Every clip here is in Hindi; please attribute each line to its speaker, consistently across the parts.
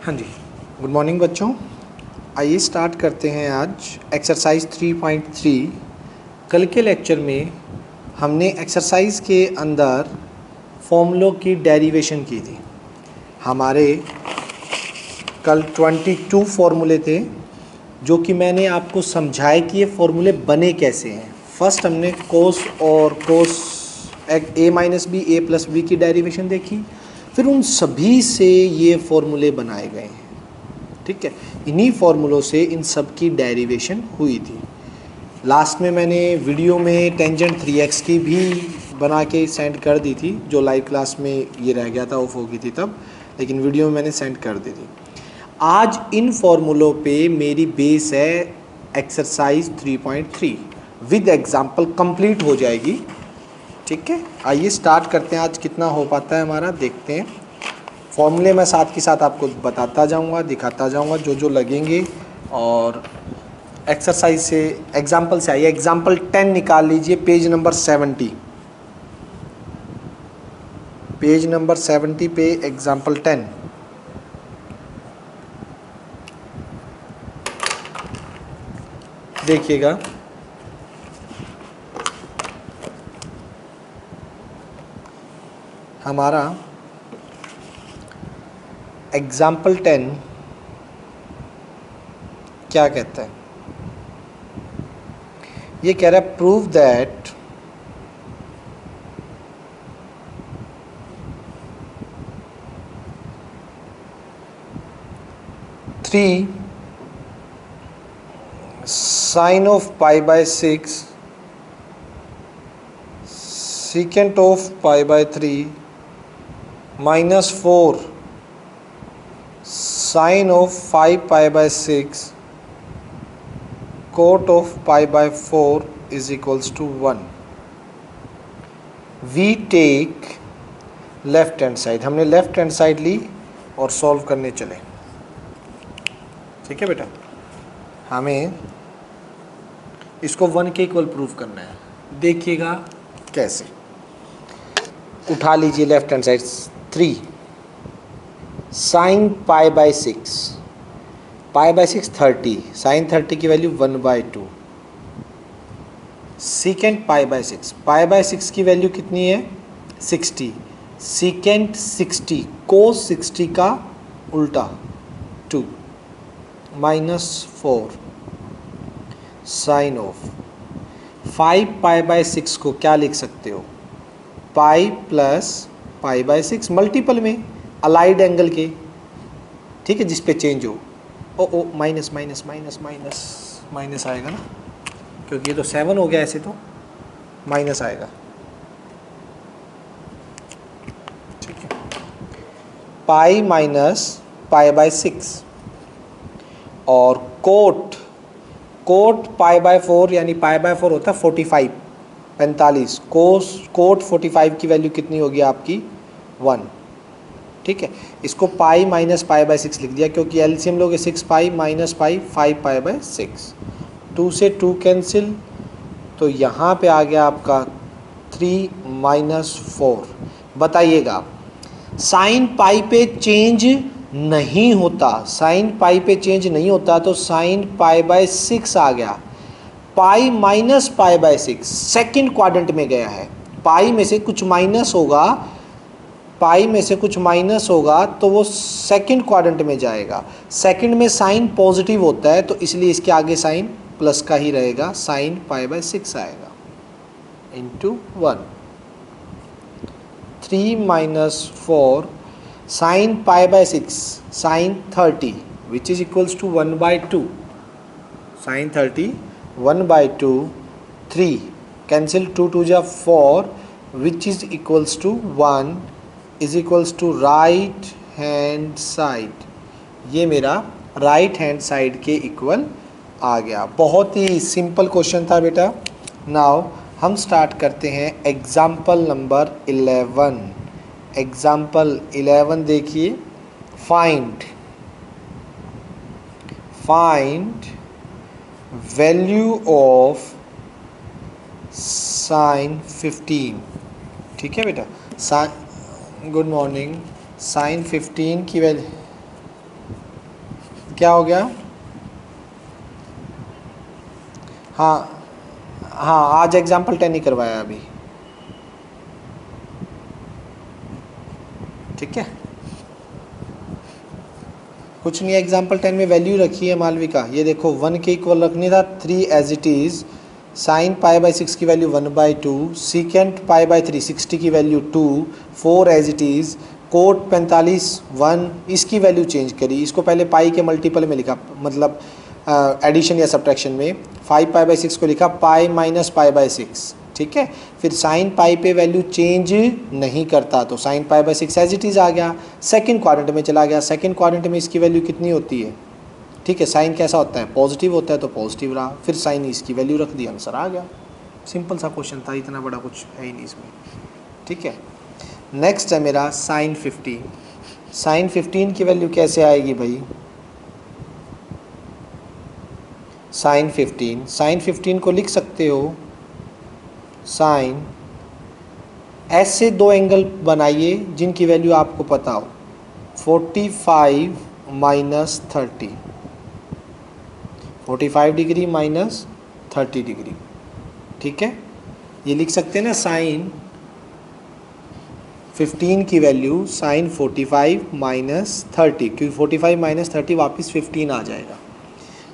Speaker 1: हाँ जी, गुड मॉर्निंग बच्चों। आइए स्टार्ट करते हैं आज एक्सरसाइज 3.3। कल के लेक्चर में हमने एक्सरसाइज के अंदर फॉर्मूलों की डेरिवेशन की थी। हमारे कल 22 फार्मूले थे जो कि मैंने आपको समझाए कि ये फार्मूले बने कैसे हैं। फर्स्ट हमने कोस और कोस ए माइनस बी ए प्लस बी की डेरिवेशन देखी, फिर उन सभी से ये फार्मूले बनाए गए हैं। ठीक है, इन्हीं फार्मूलों से इन सब की डेरिवेशन हुई थी। लास्ट में मैंने वीडियो में टेंजेंट 3x की भी बना के सेंड कर दी थी, जो लाइव क्लास में ये रह गया था, ऑफ हो गई थी तब, लेकिन वीडियो में मैंने सेंड कर दी थी। आज इन फार्मूलों पे मेरी बेस है एक्सरसाइज 3.3 विद एग्जाम्पल कंप्लीट हो जाएगी। ठीक है, आइए स्टार्ट करते हैं। आज कितना हो पाता है हमारा, देखते हैं। फॉर्मूले मैं साथ के साथ आपको बताता जाऊंगा, दिखाता जाऊंगा जो जो लगेंगे। और एक्सरसाइज से एग्जाम्पल से आइए, एग्जाम्पल 10 निकाल लीजिए, पेज नंबर 70। पेज नंबर 70 पे एग्जाम्पल 10। देखिएगा, हमारा एग्जाम्पल 10 क्या कहता है। ये कह रहा है prove that three sign of pi by 6 secant of pi by 3 minus 4 sine of 5 pi by 6 cot of pi by 4 is equals to 1. We take left hand side. हमने लेफ्ट हैंड साइड ली और सॉल्व करने चले। ठीक है बेटा, हमें इसको 1 के इक्वल प्रूव करना है। देखिएगा कैसे। उठा लीजिए left hand side, 3 sine pi by 6, pi by 6 30, sine 30 की value 1/2, secant pi by 6, pi by 6 की वैल्यू कितनी है 60, सीकेंट 60 कोस 60 का उल्टा 2 minus 4 sine of 5 pi by 6 को क्या लिख सकते हो, pi plus pi by 6 multiple में अलाइड एंगल के। ठीक है, जिस पे चेंज हो। ओ minus minus minus minus minus आएगा ना, क्योंकि ये तो 7 हो गया, ऐसे तो माइनस आएगा। ठीक है, पाई माइनस पाई बाय 6 और कोट पाई बाय 4, यानी पाई बाय 4 होता है 45, 45 कोट 45 की वैल्यू कितनी होगी आपकी 1। ठीक है, इसको पाई माइनस पाई बाय 6 लिख दिया, क्योंकि एलसीएम लोगे 6 pi minus pi 5 pi by 6, 2 से 2 कैंसिल, तो यहाँ पे आ गया आपका 3 माइनस 4। बताइएगा, साइन पाई पे चेंज नहीं होता, साइन पाई पे चेंज नहीं होता, तो साइन पाई बाय 6 आ गया। Pi minus pi by 6 second quadrant में गया है। पाई में से कुछ माइनस होगा, पाई में से कुछ माइनस होगा तो वो सेकेंड क्वाड्रेंट में जाएगा। सेकेंड में साइन पॉजिटिव होता है, तो इसलिए इसके आगे साइन प्लस का ही रहेगा, साइन पाई बाय 6 आएगा into 1। 3 minus 4 sine pi by 6 sine 30 which is equals to 1/2, sine 30 1/2, 3 cancel, 2 2 जा 4 which is equals to 1 is equals to right hand side. ये मेरा राइट हैंड साइड के इक्वल आ गया। बहुत ही सिंपल क्वेश्चन था बेटा। नाउ हम स्टार्ट करते हैं एग्जाम्पल नंबर 11। एग्जाम्पल 11 देखिए, फाइंड वैल्यू ऑफ साइन 15। ठीक है बेटा, गुड मॉर्निंग। साइन 15 की वैल्यू क्या हो गया? हाँ हाँ, आज एग्जाम्पल 10 ही करवाया अभी, ठीक है। कुछ नहीं, एग्जाम्पल 10 में वैल्यू रखी है मालविका, ये देखो 1 के इक्वल रखनी था 3 as it is, sine pi by 6 की वैल्यू 1/2, सीकेंट पाई बाई 3 60 की value 2, 4 as it is, cot 45 1, इसकी वैल्यू चेंज करी, इसको पहले पाई के मल्टीपल में लिखा, मतलब एडिशन या सब्ट्रैक्शन में 5 पाई बाई 6 को लिखा पाई माइनस पाई बाई 6, ठीक है। फिर साइन पाई पे वैल्यू चेंज नहीं करता तो sine pi by 6 as it is आ गया, सेकंड क्वाड्रेंट में चला गया, सेकंड क्वाड्रेंट में इसकी वैल्यू कितनी होती है, ठीक है, साइन कैसा होता है, पॉजिटिव होता है तो पॉजिटिव रहा, फिर साइन इसकी वैल्यू रख दी, आंसर आ गया। सिंपल सा क्वेश्चन था, इतना बड़ा कुछ है ही नहीं इसमें, ठीक है। नेक्स्ट है मेरा साइन 15, साइन 15 की वैल्यू कैसे आएगी भाई, साइन 15 को लिख सकते हो साइन, ऐसे दो एंगल बनाइए जिनकी वैल्यू आपको पता हो, 45 माइनस 30, 45 डिग्री माइनस 30 डिग्री, ठीक है। ये लिख सकते हैं ना, साइन 15 की वैल्यू साइन 45 माइनस 30, क्योंकि 45 माइनस 30 वापस 15 आ जाएगा।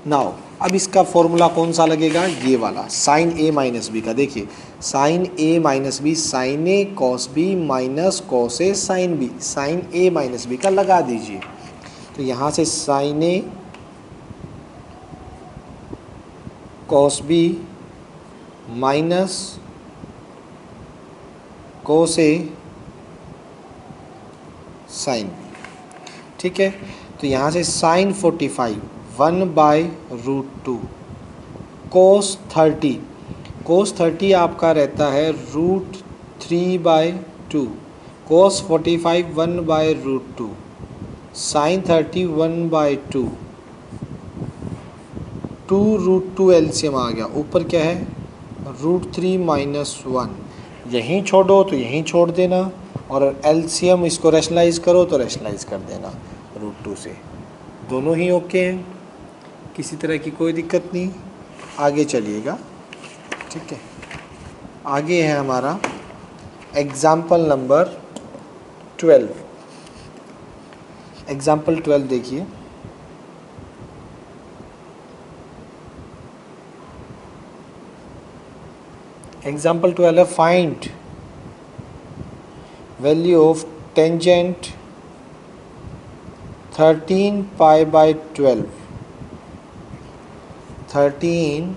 Speaker 1: नाउ अब इसका फॉर्मूला कौन सा लगेगा, ये वाला साइन ए माइनस बी का, देखिए sine A minus b sine A cos B minus cos A sine B, sine A minus b का लगा दीजिए, तो यहाँ से sign A cos B minus cos A sine B, ठीक है। तो यहाँ से साइन 45 1/√2, कोस 30 आपका रहता है √3/2, कोस 45 1/√2, साइन 30 1/2, 2√2 एलसीएम आ गया, ऊपर क्या है √3 - 1, यहीं छोड़ो तो यहीं छोड़ देना, और एलसीएम इसको रैशनलाइज करो तो रैशनलाइज कर देना √2 से, दोनों ही ओके हैं, किसी तरह की कोई दिक्कत नहीं, आगे चलिएगा, ठीक है। आगे है हमारा एग्जाम्पल नंबर 12, एग्जाम्पल 12 देखिए, एग्जाम्पल 12 है, find value of tangent 13 pi by 12, 13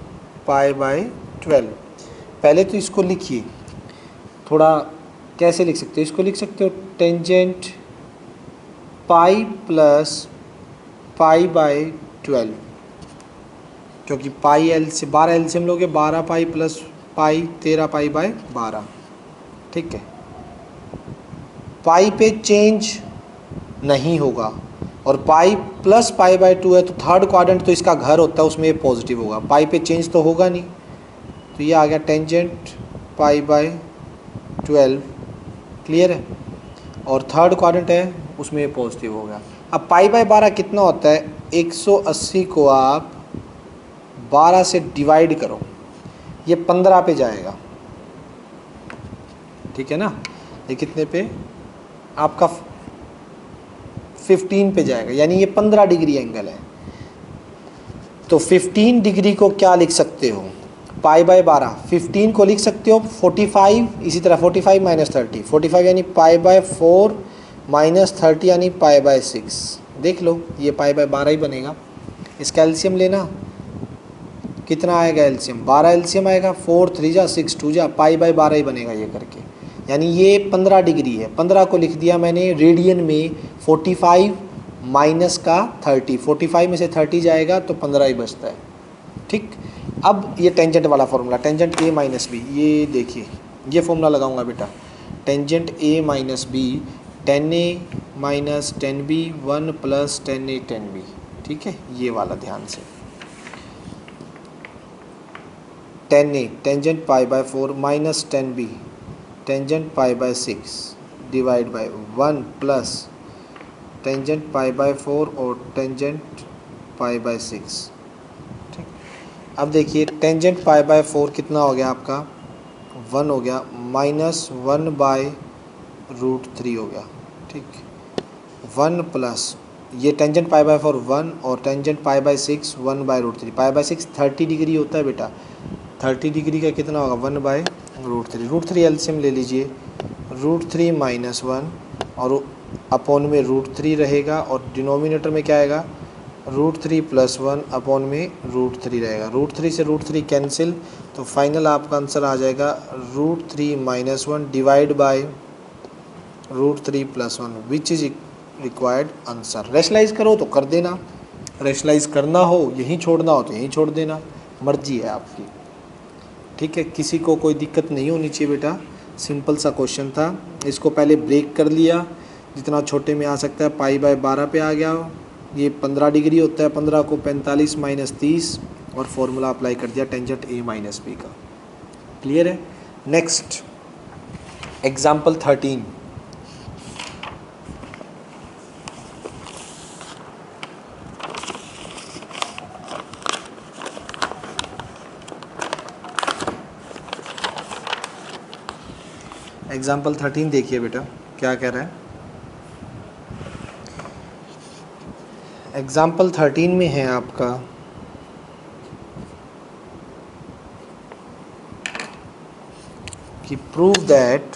Speaker 1: pi by 12। पहले तो इसको लिखिए, थोड़ा कैसे लिख सकते हो, इसको लिख सकते हो tangent pi plus pi by 12, क्योंकि पाई एल से 12 एलसीएम लोगे, 12 पाई प्लस पाई 13 पाई बाई 12, ठीक है। पाई पे चेंज नहीं होगा, और पाई प्लस पाई बाई 2 है तो थर्ड क्वाड्रेंट तो इसका घर होता है, उसमें ये पॉजिटिव होगा, पाई पे चेंज तो होगा नहीं, तो ये आ गया टेंजेंट पाई बाई 12, क्लियर है, और थर्ड क्वाड्रेंट है उसमें ये पॉजिटिव हो गया। अब पाई बाई 12 कितना होता है, 180 को आप 12 से डिवाइड करो, ये 15 पे जाएगा, ठीक है ना, ये कितने पे आपका 15 पे जाएगा, यानी ये 15 डिग्री एंगल है, तो 15 डिग्री को क्या लिख सकते हो, पाई बाई 12, 15 को लिख सकते हो 45, इसी तरह 45 माइनस 30, 45 यानी पाई बाई 4 माइनस 30 यानी पाई बाई 6, देख लो ये पाई बाई 12 ही बनेगा। इसका एलसीएम लेना, कितना आएगा एलसीएम, 12 एलसीएम आएगा, 4 3 जा 6 2 जा, पाई बाई 12 ही बनेगा ये करके, यानी ये 15 डिग्री है, 15 को लिख दिया मैंने रेडियन में, 45 माइनस का 30, 45 में से 30 जाएगा तो 15 ही बचता है, ठीक। अब ये टेंजेंट वाला formula, tangent A minus B, ये देखिए ये फॉर्मूला लगाऊंगा बेटा, tangent A minus B, tan A minus tan B 1 plus tan A tan B, ठीक है, ये वाला ध्यान से, tan A tangent pi by 4 minus tan B tangent pi by 6 divide by 1 plus tangent pi by 4 और टेंजेंट पाई बाय 6। ठीक, अब देखिए टेंजेंट पाई बाय 4 कितना हो गया आपका 1 हो गया, माइनस 1 बाय रूट 3 हो गया। ठीक, 1 प्लस ये टेंजेंट पाई बाय 4 1 और tangent pi by 6 1 by root 3। Pi by 6 30 degree होता है बेटा, 30 डिग्री का कितना होगा 1 बाय रूट 3। रूट 3 एलसीएम ले लीजिए, रूट 3 माइनस 1 और अपॉन में रूट 3 रहेगा और डिनोमिनेटर में क्या आएगा रूट 3 प्लस 1 अपॉन में रूट 3 रहेगा। रूट 3 से रूट 3 कैंसिल, तो फाइनल आपका आंसर आ जाएगा root 3 minus 1 divide by root 3 plus 1 which is required answer. Rationalise करो तो कर देना, रेशनलाइज करना हो यहीं छोड़ना हो तो यहीं छोड़ देना, मर्जी है आपकी। ठीक है, किसी को कोई दिक्कत नहीं होनी चाहिए बेटा, सिंपल सा क्वेश्चन था। इसको पहले ब्रेक कर लिया, जितना छोटे में आ सकता है पाई बाय 12 पे आ गया। ये 15 डिग्री होता है, 15 को 45 माइनस 30 और फॉर्मूला अप्लाई कर दिया टेंजेंट ए माइनस बी का। क्लियर है। Next example 13। एग्जाम्पल 13 देखिए बेटा क्या कह रहा है। एग्जाम्पल 13 में है आपका कि prove that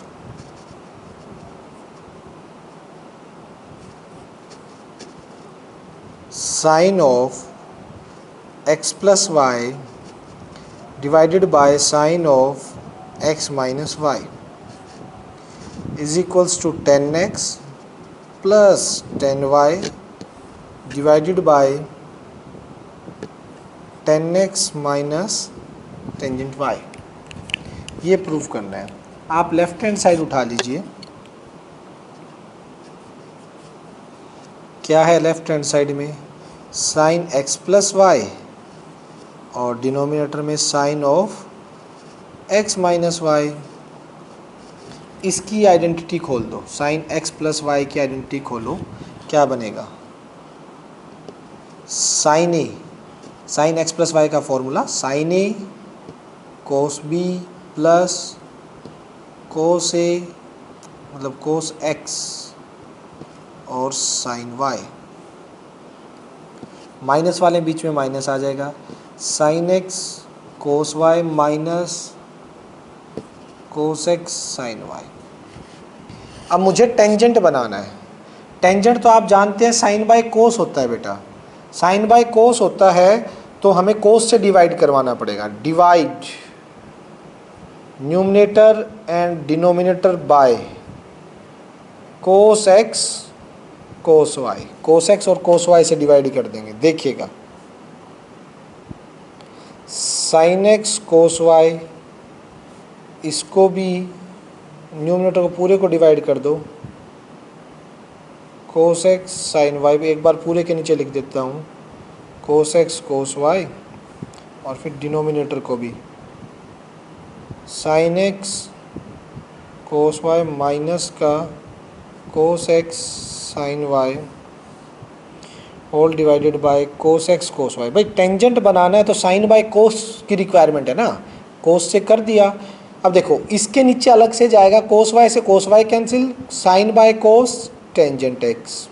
Speaker 1: sine of x plus Y divided by sine of x minus Y is equals to 10x plus 10y divided by 10x minus tangent y। ये प्रूव करना है। आप लेफ्ट हैंड साइड उठा लीजिए, क्या है लेफ्ट हैंड साइड में साइन x प्लस वाई और डिनोमिनेटर में sine of x minus Y. इसकी आइडेंटिटी खोल दो, साइन x प्लस वाई की आइडेंटिटी खोलो, क्या बनेगा sine A, sine x plus Y का formula sine A cos B plus cos A मतलब कोस x और साइन y। माइनस वाले बीच में माइनस आ जाएगा, sine x cos y minus cos x sine y। अब मुझे टेंजेंट बनाना है। टेंजेंट तो आप जानते हैं साइन बाय कोस होता है बेटा, साइन बाय कोस होता है तो हमें कोस से डिवाइड करवाना पड़ेगा। Divide numerator and denominator by cos x cos y। Cos x और कोस y से डिवाइड कर देंगे। देखिएगा साइन x कोस y, इसको भी न्यूमरेटर को पूरे को डिवाइड कर दो, कोस x साइन y भी एक बार पूरे के नीचे लिख देता हूँ, कोस x कोस y और फिर डिनोमिनेटर को भी sine x cos y minus का cos x sine y whole divided by cos x cos y। भाई टेंजेंट बनाना है तो साइन बाय कोस की रिक्वायरमेंट है ना, कोस से कर दिया। अब देखो इसके नीचे अलग से जाएगा, कोस y से cos y cancel, sine by cos tangent x।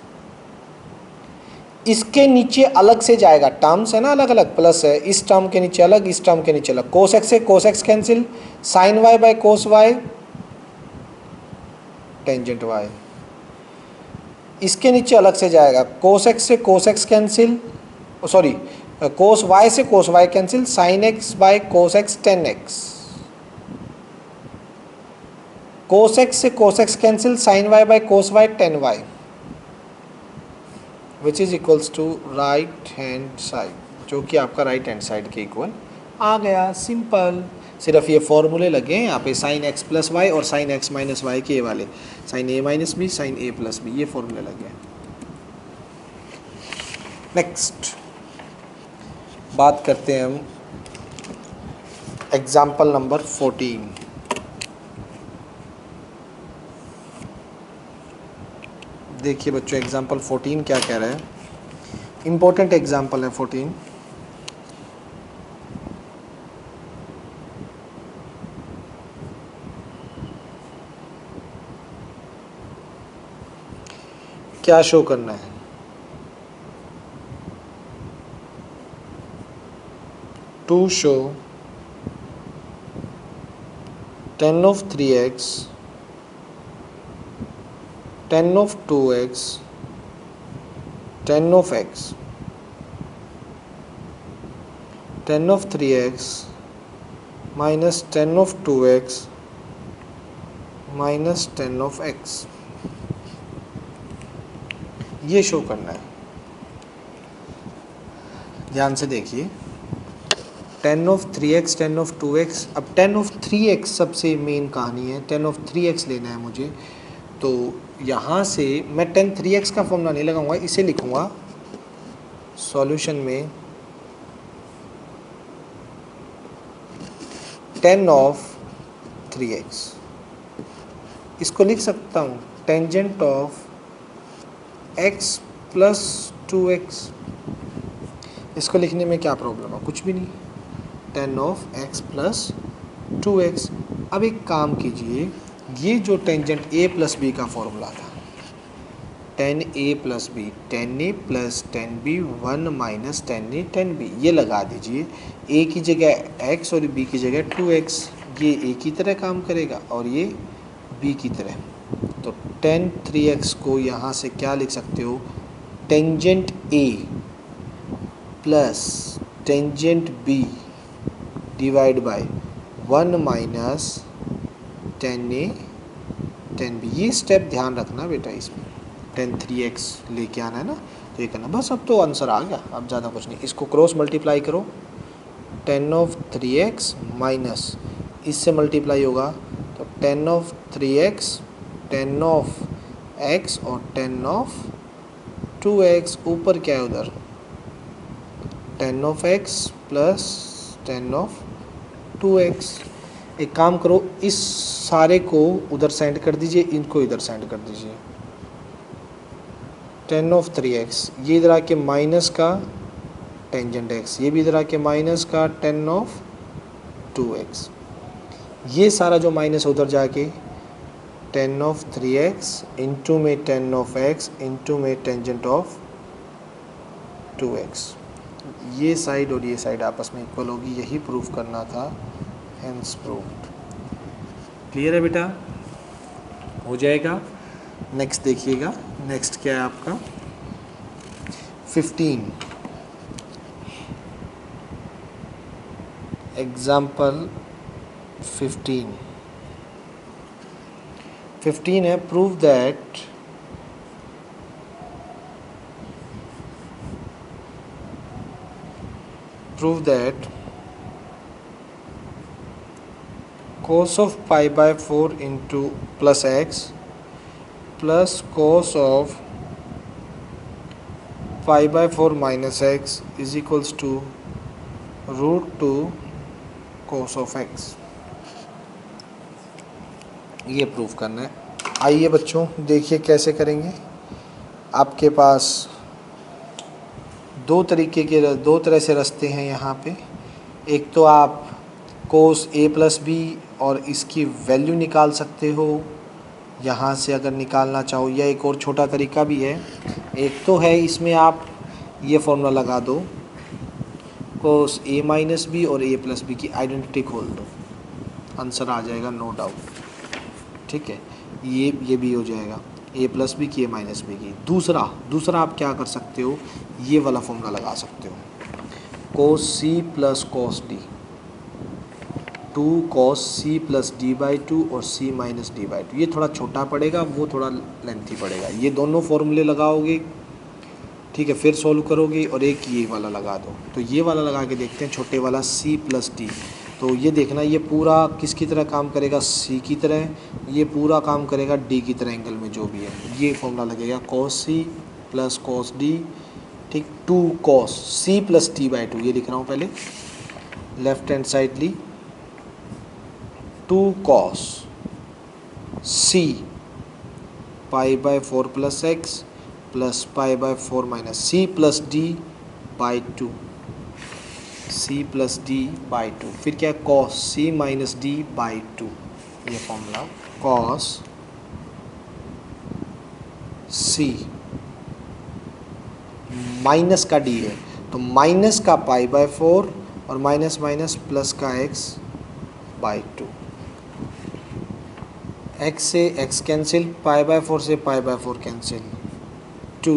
Speaker 1: इसके नीचे अलग से जाएगा, टर्म्स है ना अलग अलग, प्लस है, इस टर्म के नीचे अलग, इस टर्म के नीचे अलग, कोस x से cos x cancel, sine y by cos y tangent y। इसके नीचे अलग से जाएगा, कोस x से cos x cancel, sorry cos y से cos y cancel, sine x by cos x tan x, cos x से cos x cancel, sine y by cos y tan y which is equals to right hand side, जो कि आपका राइट हैंड साइड के इक्वल आ गया। सिंपल, सिर्फ ये फॉर्मूले लगे हैं यहाँ पे, साइन x प्लस वाई और साइन x माइनस वाई के वाले, sine a minus b sine a plus b, ये फॉर्मूले लगे हैं। नेक्स्ट बात करते हैं हम एग्जाम्पल नंबर 14। देखिए बच्चों एग्जाम्पल 14 क्या कह रहा है। इम्पोर्टेंट एग्जाम्पल है 14। क्या शो करना है? To show 10 of 3x, 10 of 2x, 10 of x, 10 of 3x minus 10 of 2x minus 10 of x, ये शो करना है। ध्यान से देखिए, 10 of 3x, 10 of 2x, अब 10 of 3x सबसे मेन कहानी है। 10 of 3x लेना है मुझे, तो यहाँ से मैं 10 3x का फॉर्मूला नहीं लगाऊंगा, इसे लिखूंगा सॉल्यूशन में 10 of 3x। इसको लिख सकता हूँ tangent of x plus 2x। इसको लिखने में क्या प्रॉब्लम है? कुछ भी नहीं, 10 ऑफ x प्लस 2x। अब एक काम कीजिए, ये जो टेंजेंट a प्लस b का फॉर्मूला था, 10a plus b, 10a plus 10b 1 minus 10a 10b, ये लगा दीजिए। a की जगह x और b की जगह 2x, ये a की तरह काम करेगा और ये b की तरह। तो 10 3x को यहाँ से क्या लिख सकते हो? Tangent a plus tangent b divide by 1 minus 10a 10b। ये स्टेप ध्यान रखना बेटा, इसमें 10 3x लेके आना है ना, तो ये करना बस। अब तो आंसर आ गया, अब ज़्यादा कुछ नहीं। इसको क्रॉस मल्टीप्लाई करो, 10 ऑफ 3x माइनस इससे मल्टीप्लाई होगा तो 10 ऑफ 3x, 10 ऑफ x और 10 ऑफ 2x। ऊपर क्या है उधर? 10 of x plus 10 of 2x। एक काम करो, इस सारे को उधर सेंड कर दीजिए, इनको इधर सेंड कर दीजिए। 10 ऑफ 3x, ये इधर आके माइनस का टेंजेंट x, ये भी इधर आके माइनस का 10 ऑफ 2x। ये सारा जो माइनस उधर जाके 10 ऑफ 3x इंटू में 10 ऑफ x इंटू में टेंजेंट ऑफ 2x। ये साइड और ये साइड आपस में इक्वल होगी, यही प्रूफ करना था, हेंस प्रूव्ड। क्लियर है बेटा? हो जाएगा। नेक्स्ट देखिएगा, नेक्स्ट क्या है आपका 15। एग्जाम्पल 15 है, prove that cos of pi by 4 into plus x plus cos of pi by 4 minus x is equals to root 2 cos of x। ये प्रूफ करना है। आइए बच्चों देखिए कैसे करेंगे। आपके पास दो तरह से रास्ते हैं यहाँ पे। एक तो आप cos a प्लस बी और इसकी वैल्यू निकाल सकते हो यहाँ से अगर निकालना चाहो, या एक और छोटा तरीका भी है। एक तो है इसमें आप ये फॉर्मूला लगा दो, cos a माइनस बी और a प्लस बी की आइडेंटिटी खोल दो, आंसर आ जाएगा नो डाउट। ठीक है, ये भी हो जाएगा, a प्लस बी की a माइनस बी की। दूसरा आप क्या कर सकते हो, ये वाला फॉर्मूला लगा सकते हो, cos c plus cos d, 2 cos c plus d by 2 और c माइनस d बाई 2। ये थोड़ा छोटा पड़ेगा, वो थोड़ा लेंथी पड़ेगा। ये दोनों फॉर्मूले लगाओगे, ठीक है, फिर सॉल्व करोगे और एक ये वाला लगा दो। तो ये वाला लगा के देखते हैं, छोटे वाला c प्लस d। तो ये देखना, ये पूरा किसकी तरह काम करेगा? c की तरह। ये पूरा काम करेगा d की तरह, एंगल में जो भी है। ये फॉर्मूला लगेगा cos c plus cos d, ठीक, 2 cos c plus d by 2। ये लिख रहा हूँ पहले, लेफ्ट हैंड साइड ली, 2 cos c pi by 4 plus x plus pi by 4 minus c plus D by 2, c plus D by 2, फिर क्या cos C minus D by 2, ये फॉर्मूला कॉस सी माइनस का डी है तो माइनस का पाई बाय 4 और माइनस माइनस प्लस का x बाई 2, x से x कैंसिल, पाई बाय 4 से पाई by 4 cancel, 2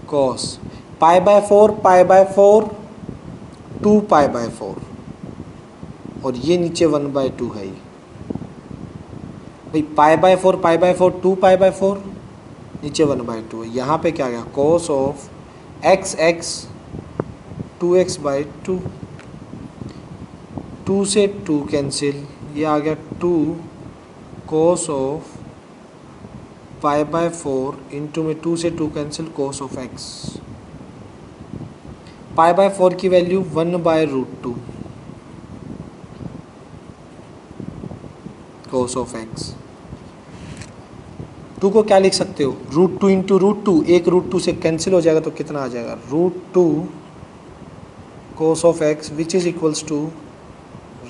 Speaker 1: cos pi by 4 2 pi by 4 और ये नीचे 1 बाय 2 है, भाई पाई बाय 4 2 पाई बाय 4 नीचे 1 बाय 2 है, यहाँ पे क्या गया cos of x 2x by 2, 2 से 2 कैंसिल, ये आ गया 2 cos of pi by 4 into में 2 से 2 cancel cos of x, pi by 4 की value 1 by root 2 cos of x, 2 को क्या लिख सकते हो रूट 2 इंटू रूट 2, एक रूट 2 से कैंसिल हो जाएगा तो कितना आ जाएगा root 2 cos of x which is equals to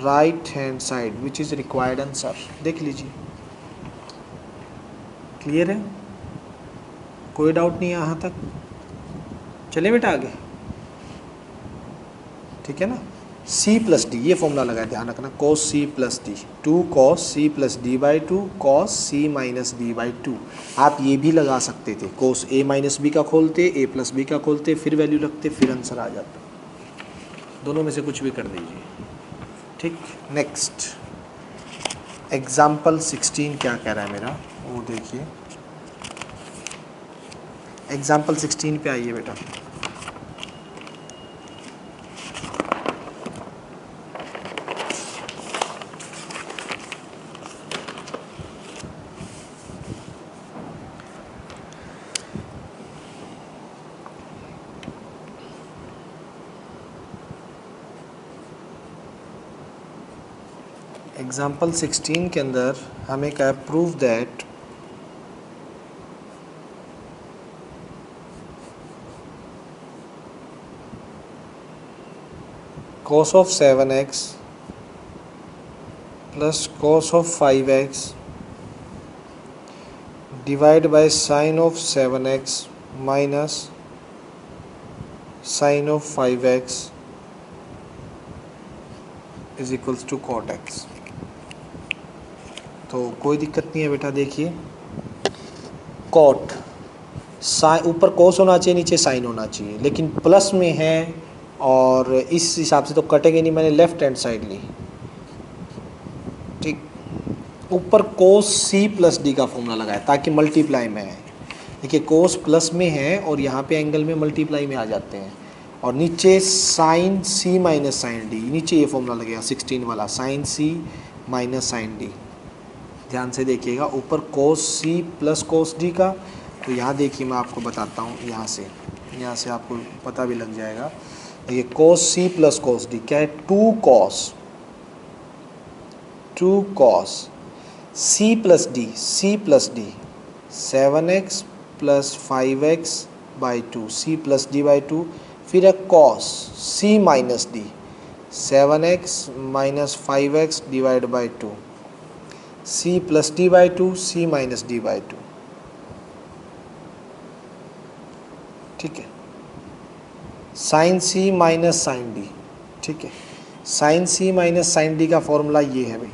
Speaker 1: right hand side which is required answer. देख लीजिए, क्लियर है, कोई डाउट नहीं है यहाँ तक, चले बेटा आगे, ठीक है ना। c प्लस डी ये फॉर्मूला लगाए, ध्यान रखना cos c plus D, 2 cos c plus D by 2 cos c minus D by 2, आप ये भी लगा सकते थे cos a माइनस बी का खोलते, a प्लस बी का खोलते, फिर वैल्यू रखते, फिर आंसर आ जाता, दोनों में से कुछ भी कर दीजिए, ठीक। नेक्स्ट एग्जाम्पल 16 क्या कह रहा है मेरा, वो देखिए, एग्जाम्पल 16 पे आइए बेटा। एग्जाम्पल 16 के अंदर हमें क्या prove that cos of 7x plus cos of 5x divide by sin of 7x minus sin of 5x is equals to cot x। तो कोई दिक्कत नहीं है बेटा, देखिए कॉट साइन, ऊपर कोस होना चाहिए, नीचे साइन होना चाहिए, लेकिन प्लस में है और इस हिसाब से तो कटेंगे नहीं, मैंने लेफ्ट हैंड साइड ली, ठीक। ऊपर कोस सी प्लस डी का फॉर्मूला लगाया ताकि मल्टीप्लाई में है, देखिए कोस प्लस में है और यहाँ पे एंगल में मल्टीप्लाई में आ जाते हैं, और नीचे साइन सी माइनस साइन डी, नीचे ये फॉर्मूला लगेगा 16 वाला साइन सी माइनस साइन डी, ध्यान से देखिएगा, ऊपर कोस सी प्लस कोस डी का, तो यहाँ देखिए मैं आपको बताता हूँ, यहाँ से आपको पता भी लग जाएगा, देखिए कोस सी प्लस कोस डी क्या है 2 cos c plus d 7x plus 5x by 2 c plus D by 2, फिर है cos C minus d 7x minus 5x divide by 2 c plus D by 2 c minus D by 2, ठीक है, साइन सी माइनस साइन डी, ठीक है, साइन सी माइनस साइन डी का फॉर्मूला ये है भाई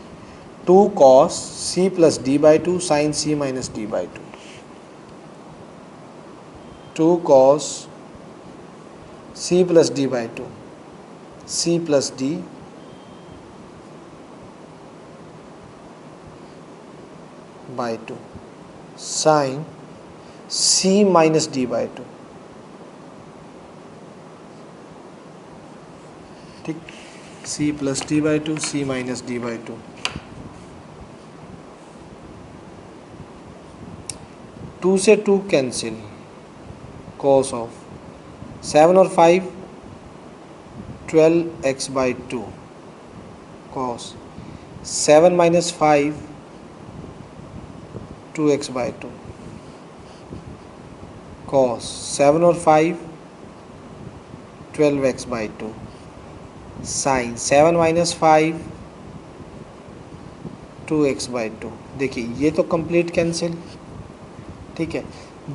Speaker 1: 2 cos c plus D by 2 sine C minus D by 2, 2 cos c plus D by 2 c plus D by 2 sine C minus D by 2, ठीक, c plus D by 2 c minus D by 2, 2 से 2 कैंसिल, कॉस ऑफ 7 और 5 12x by 2 cos 7 minus 5 2x by 2, cos 7 और 5 12x/2 साइन 7 माइनस 5 2x/2। देखिए ये तो कंप्लीट कैंसिल, ठीक है,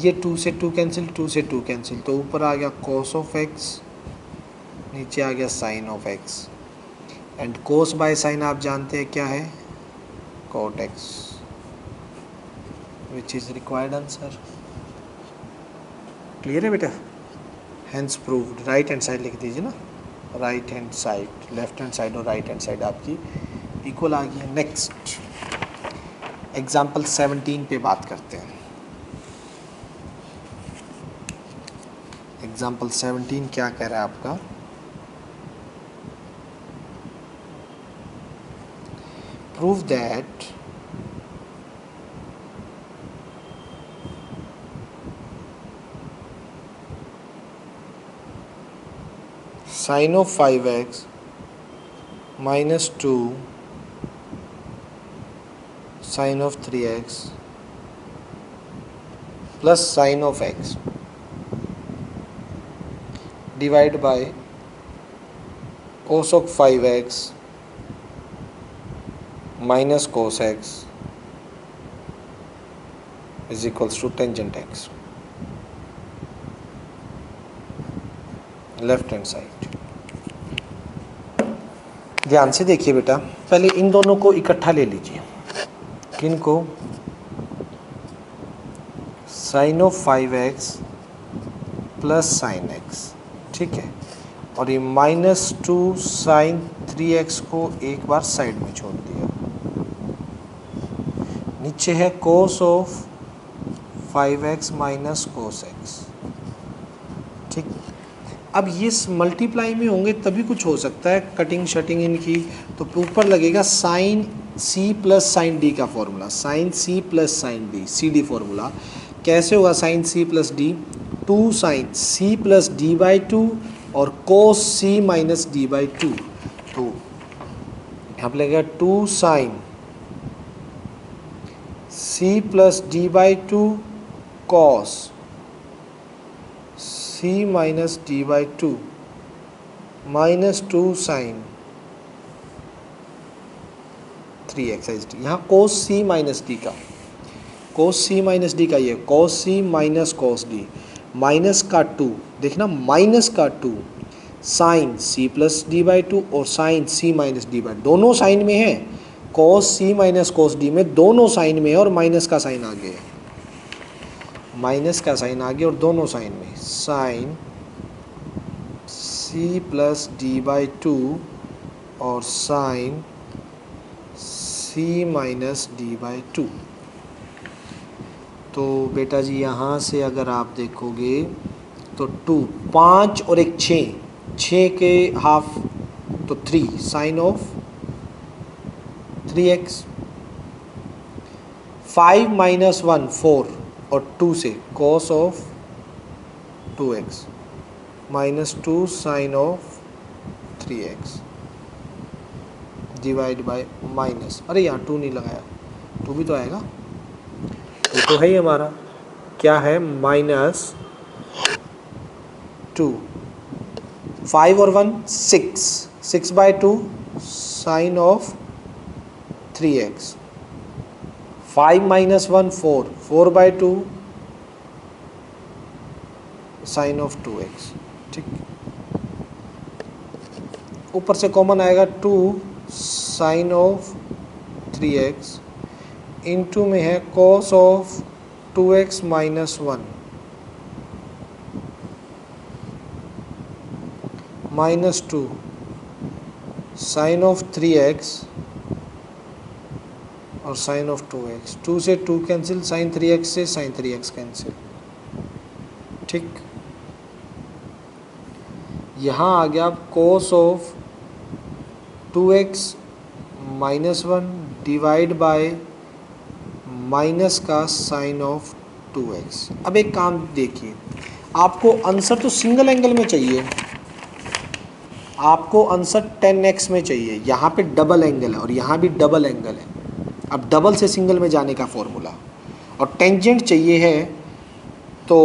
Speaker 1: ये 2 से 2 कैंसिल, 2 से 2 कैंसिल, तो ऊपर आ गया cos ऑफ x, नीचे आ गया sine of x, and cos by sine आप जानते हैं क्या है, cot x, which is required answer. Clear है बेटा? Hence proved. Right hand side लिख दीजिए ना, right hand side, left hand side और राइट हैंड साइड आपकी इक्वल आ गई है। नेक्स्ट एग्जाम्पल 17 पे बात करते हैं। एग्जाम्पल 17 क्या कह रहा है आपका, prove that sine of 5x minus 2 sine of 3x plus sine of x divide by cos of 5x minus cos x is equals to tangent x, left hand side. ध्यान से देखिए बेटा, पहले इन दोनों को इकट्ठा ले लीजिए। किन को? Sine of 5x plus sine x, ठीक है, और ये -2 साइन 3x को एक बार साइड में छोड़ दिया। नीचे है cos of 5x minus cos x, ठीक। अब ये मल्टीप्लाई में होंगे तभी कुछ हो सकता है, कटिंग शटिंग इनकी, तो ऊपर लगेगा sine c plus sine d का formula, sine c plus sine d, c d formula कैसे होगा, sine c plus d, 2 sine c plus d/2 और cos c माइनस d/2, तो यहाँ पर लगेगा 2 sine c plus d/2 cos c minus d/2 minus 2 sine 3x/d। यहाँ cos c माइनस d का, cos c माइनस d का ये cos c minus cos d, minus का 2, देखना माइनस का 2 साइन c प्लस d/2 और साइन c माइनस d/2, दोनों साइन में है, cos c minus cos d में दोनों साइन में है और माइनस का साइन आगे है, माइनस का साइन आगे और दोनों साइन में, साइन c प्लस d/2 और साइन c माइनस d/2। तो बेटा जी यहाँ से अगर आप देखोगे तो 2 5 और एक 6 के हाफ तो 3 साइन ऑफ 3x, 5 माइनस 1 4 और 2 से cos of 2x minus 2 sine of 3x divide by minus, अरे यहाँ 2 नहीं लगाया, 2 भी तो आएगा, 2 तो है ही हमारा, क्या है, माइनस 2, 5 और 1 6, 6/2 sine of 3x, 5 minus 1 4, 4/2 sine of 2x, ठीक। ऊपर से कॉमन आएगा 2 साइन ऑफ 3x, इनटू में है cos of 2x minus 1 minus 2 sine of 3x और साइन ऑफ 2x, 2 से 2 कैंसिल, साइन 3x से साइन 3x कैंसिल, ठीक। यहाँ आ गया cos of 2x minus 1 divide by minus का साइन ऑफ 2x। अब एक काम देखिए, आपको आंसर तो सिंगल एंगल में चाहिए, आपको आंसर 10x में चाहिए, यहाँ पे डबल एंगल है और यहाँ भी डबल एंगल है। अब डबल से सिंगल में जाने का फॉर्मूला, और टेंजेंट चाहिए है तो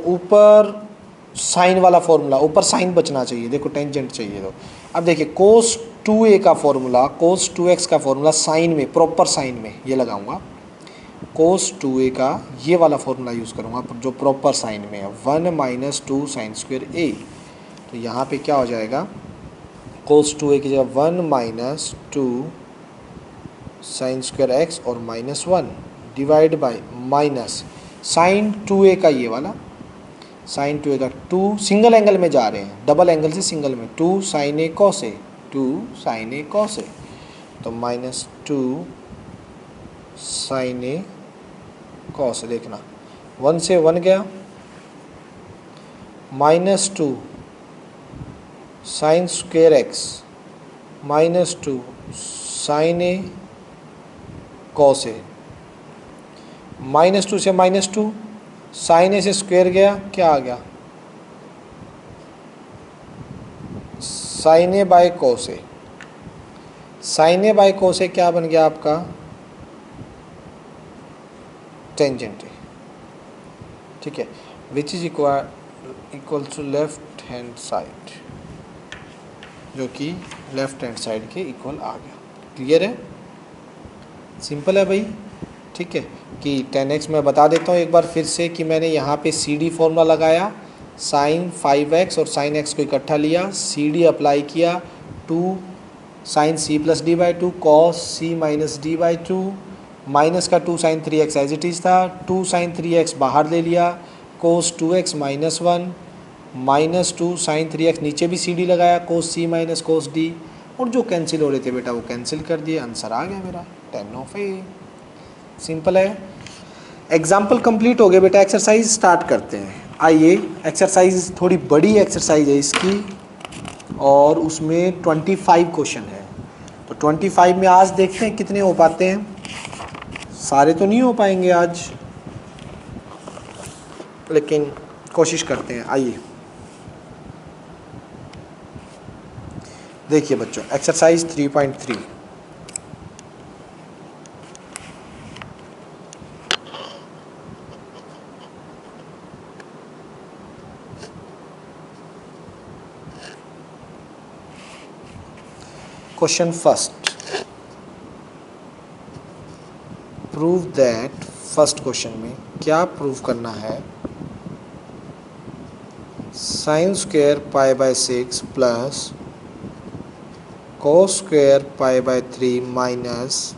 Speaker 1: ऊपर साइन वाला फॉर्मूला, ऊपर साइन बचना चाहिए, देखो टेंजेंट चाहिए। तो अब देखिए कोस 2a का फॉर्मूला, कोस 2x का फॉर्मूला साइन में, प्रॉपर साइन में ये लगाऊंगा। कोस 2a का ये वाला फॉर्मूला यूज़ करूँगा जो प्रॉपर साइन में है, 1 माइनस 2 साइन स्क्वायर a। तो यहाँ पे क्या हो जाएगा, कोस 2a की जगह 1 माइनस 2 साइन स्क्वायर एक्स और minus 1 divide by minus sine 2a का ये वाला, साइन 2a का 2 सिंगल एंगल में जा रहे हैं, डबल एंगल से सिंगल में, 2 sine a cos a, 2 sine a cos a, तो माइनस 2 साइन a कॉस, देखना 1 से 1 गया, minus 2 sine square x minus 2 sine A cos A, minus 2 से माइनस 2 साइन ए से स्क्वायर गया, क्या आ गया, sine A by cos A. Sine A by cos A क्या बन गया आपका, टेंजेंट है, ठीक है, which is equal to left hand side, जो कि लेफ्ट हैंड साइड के इक्वल आ गया। क्लियर है, सिंपल है भाई, ठीक है। कि 10x मैं बता देता हूँ एक बार फिर से कि मैंने यहाँ पे CD फॉर्मूला लगाया, साइन 5x और साइन x को इकट्ठा लिया, CD अप्लाई किया, 2 sine c plus D by 2 cos c minus D by 2, minus का 2 sign 3x as it is था, 2 साइन 3x बाहर ले लिया, कोस 2x minus 1 minus 2 sign 3x, नीचे भी CD लगाया, कोस c माइनस कोस d, और जो कैंसिल हो रहे थे बेटा वो कैंसिल कर दिए, आंसर आ गया मेरा 10 ऑफ ए। सिंपल है। एग्जाम्पल कंप्लीट हो गए बेटा, एक्सरसाइज स्टार्ट करते हैं। आइए, एक्सरसाइज थोड़ी बड़ी एक्सरसाइज है इसकी और उसमें 25 क्वेश्चन है। तो 25 में आज देखते हैं कितने हो पाते हैं, सारे तो नहीं हो पाएंगे आज, लेकिन कोशिश करते हैं। आइए देखिए बच्चों, exercise 3.3। Question first, prove that, first question में क्या प्रूव करना है, sine square pi by 6 plus cos square pi by 3 minus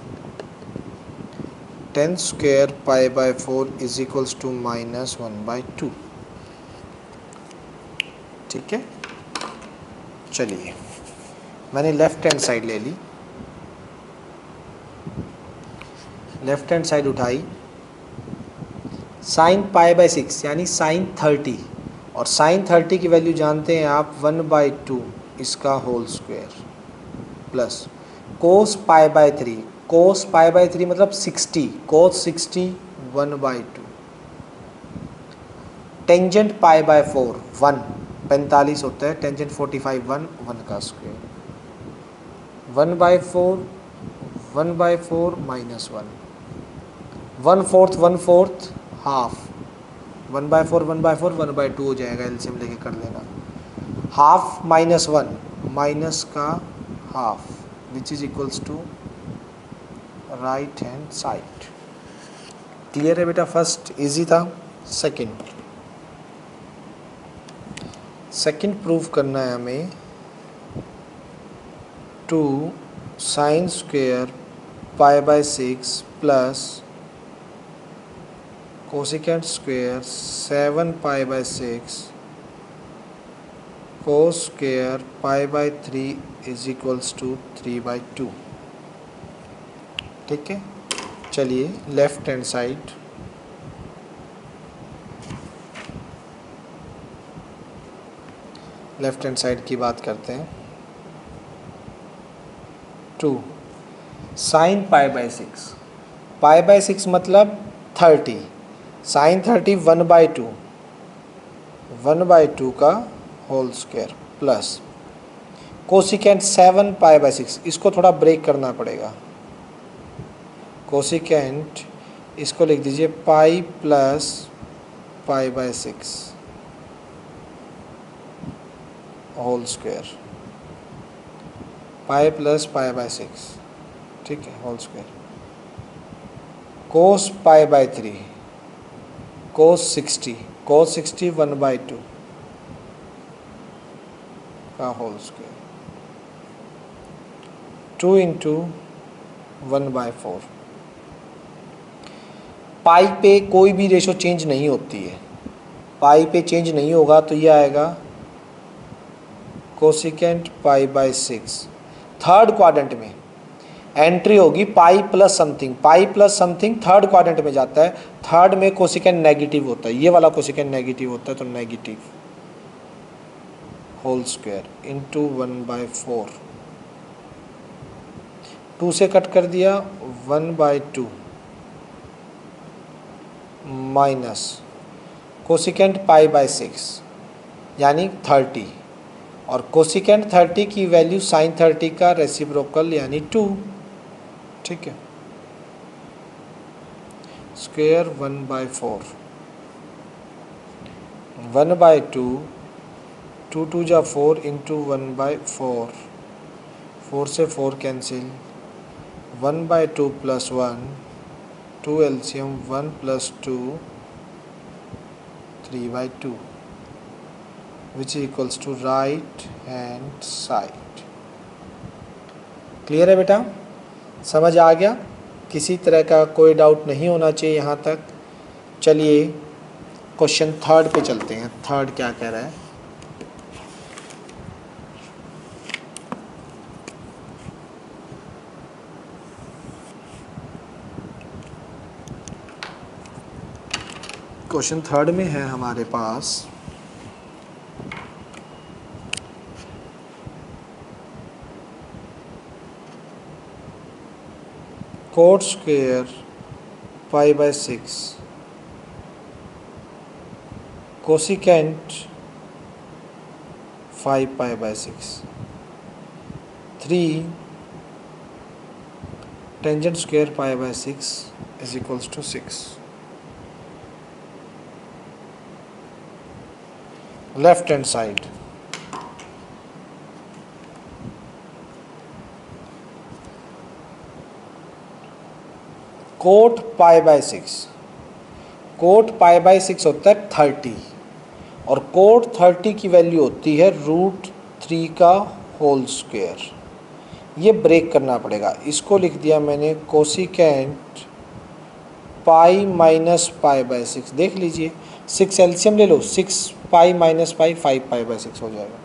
Speaker 1: tan square pi by 4 is equals to minus 1/2। ठीक है, चलिए मैंने लेफ्ट हैंड साइड ले ली, लेफ्ट हैंड साइड उठाई, साइन पाई बाय 6 यानी साइन 30, और साइन 30 की वैल्यू जानते हैं आप 1/2 इसका whole square, plus cos pi by 3, cos pi by 3 मतलब 60, कोस 60 1/2, टेंजेंट पाई बाय 4 1 45 होता है, टेंजेंट 45 1 का स्क्वायर, 1/4 माइनस 1/4 हाफ, 1/4 1/2 हो जाएगा, एलसीएम लेके कर लेना, हाफ माइनस 1 माइनस का half which is equals to right hand side. Clear है बेटा, फर्स्ट इजी था। सेकंड प्रूफ करना है हमें, 2 sine square pi by 6 plus cosecant square 7 pi by 6 cos square pi by 3 is equals to 3/2। ठीक है, चलिए left hand side, left hand side की बात करते हैं। 2 sine pi by 6, pi by 6 मतलब 30, साइन 30 1/2 का whole square plus cosecant 7 pi by 6, इसको थोड़ा ब्रेक करना पड़ेगा, कोसिकेंट इसको लिख दीजिए pi plus pi by 6 whole square, pi plus pi by 6, ठीक है, whole square, cos pi by 3, cos 60, cos 60 1/2 का होल स्क्वायर, 2 इंटू 1/4। पाई पे कोई भी रेशो चेंज नहीं होती है, पाई पे चेंज नहीं होगा तो ये आएगा cosecant pi by 6। Third quadrant में एंट्री होगी pi plus something, pi plus something third quadrant में जाता है, थर्ड में कोसिकेंट नेगेटिव होता है, ये वाला कोसिकेंट नेगेटिव होता है, तो नेगेटिव होल स्क्वायर इंटू 1/4, 2 से कट कर दिया 1/2 माइनस कोसिकेंट पाई बाय 6 यानी 30, और कोसिकेंट 30 की वैल्यू साइन 30 का रेसिप्रोकल यानी 2, ठीक है, स्क्वायर 1/4, 1/2, 2 2 जा 4 इंटू 1/4, 4 से 4 cancel, 1/2 plus 1, 2 LCM 1 plus 2 3/2 which is equals to right hand side। Clear है बेटा, समझ आ गया, किसी तरह का कोई डाउट नहीं होना चाहिए यहाँ तक। चलिए क्वेश्चन थर्ड पे चलते हैं, थर्ड क्या कह रहा है। क्वेश्चन थर्ड में है हमारे पास cot square pi by 6 cosecant 5 pi by 6, 3 tangent square pi by 6 is equals to 6। Left hand side, cot pi by 6, cot pi by 6 होता है 30, और कोट 30 की वैल्यू होती है √3 का होल स्क्वायर। ये ब्रेक करना पड़ेगा, इसको लिख दिया मैंने cosecant pi minus pi by 6, देख लीजिए 6 एलसीएम ले लो, 6 pi minus pi 5 pi by 6 हो जाएगा,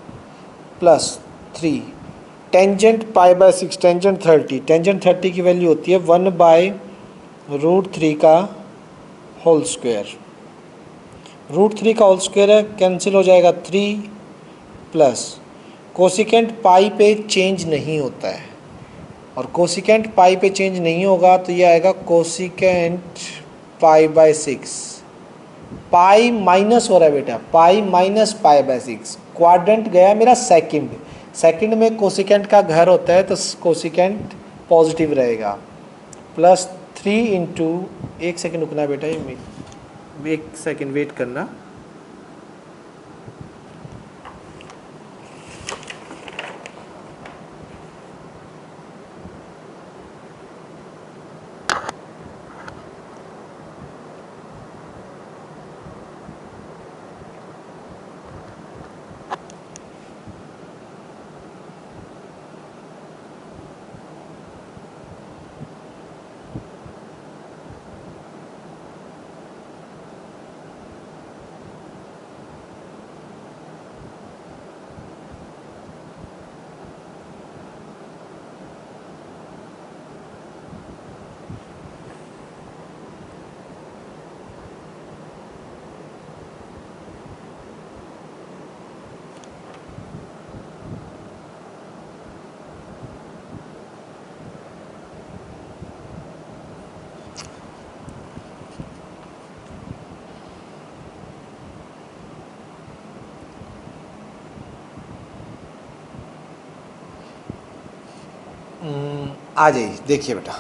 Speaker 1: plus 3 tangent pi by 6, tangent 30, tangent 30 की वैल्यू होती है 1/√3 का होल स्क्वायर, √3 का होल स्क्वायर है, कैंसिल हो जाएगा 3, प्लस कोसिकेंट पाई पे चेंज नहीं होता है, और कोसिकेंट पाई पे चेंज नहीं होगा तो ये आएगा cosecant pi by 6, pi minus हो रहा है बेटा, pi minus pi by 6, quadrant गया मेरा सेकंड, सेकंड में कोसिकेंट का घर होता है तो कोसिकेंट पॉजिटिव रहेगा, प्लस 3 इंटू, एक सेकेंड रुकना बेटा, ये एक सेकेंड वेट करना, आ जाइए, देखिए बेटा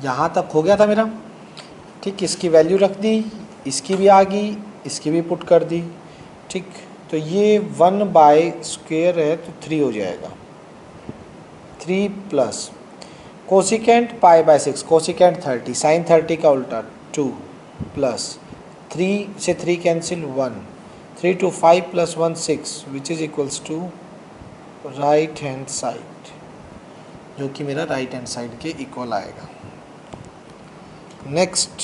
Speaker 1: यहाँ तक हो गया था मेरा, ठीक, इसकी वैल्यू रख दी, इसकी भी आ गई, इसकी भी पुट कर दी, ठीक। तो ये 1/स्क्वायर है तो 3 हो जाएगा। 3 प्लस कोसिकेंट π/6, कोसिकेंट 30, साइन 30 का उल्टा 2 प्लस 3 से 3 cancel 1, 3 to 5 + 1 6 which is equals to right hand side, जो कि मेरा राइट हैंड साइड के इक्वल आएगा। Next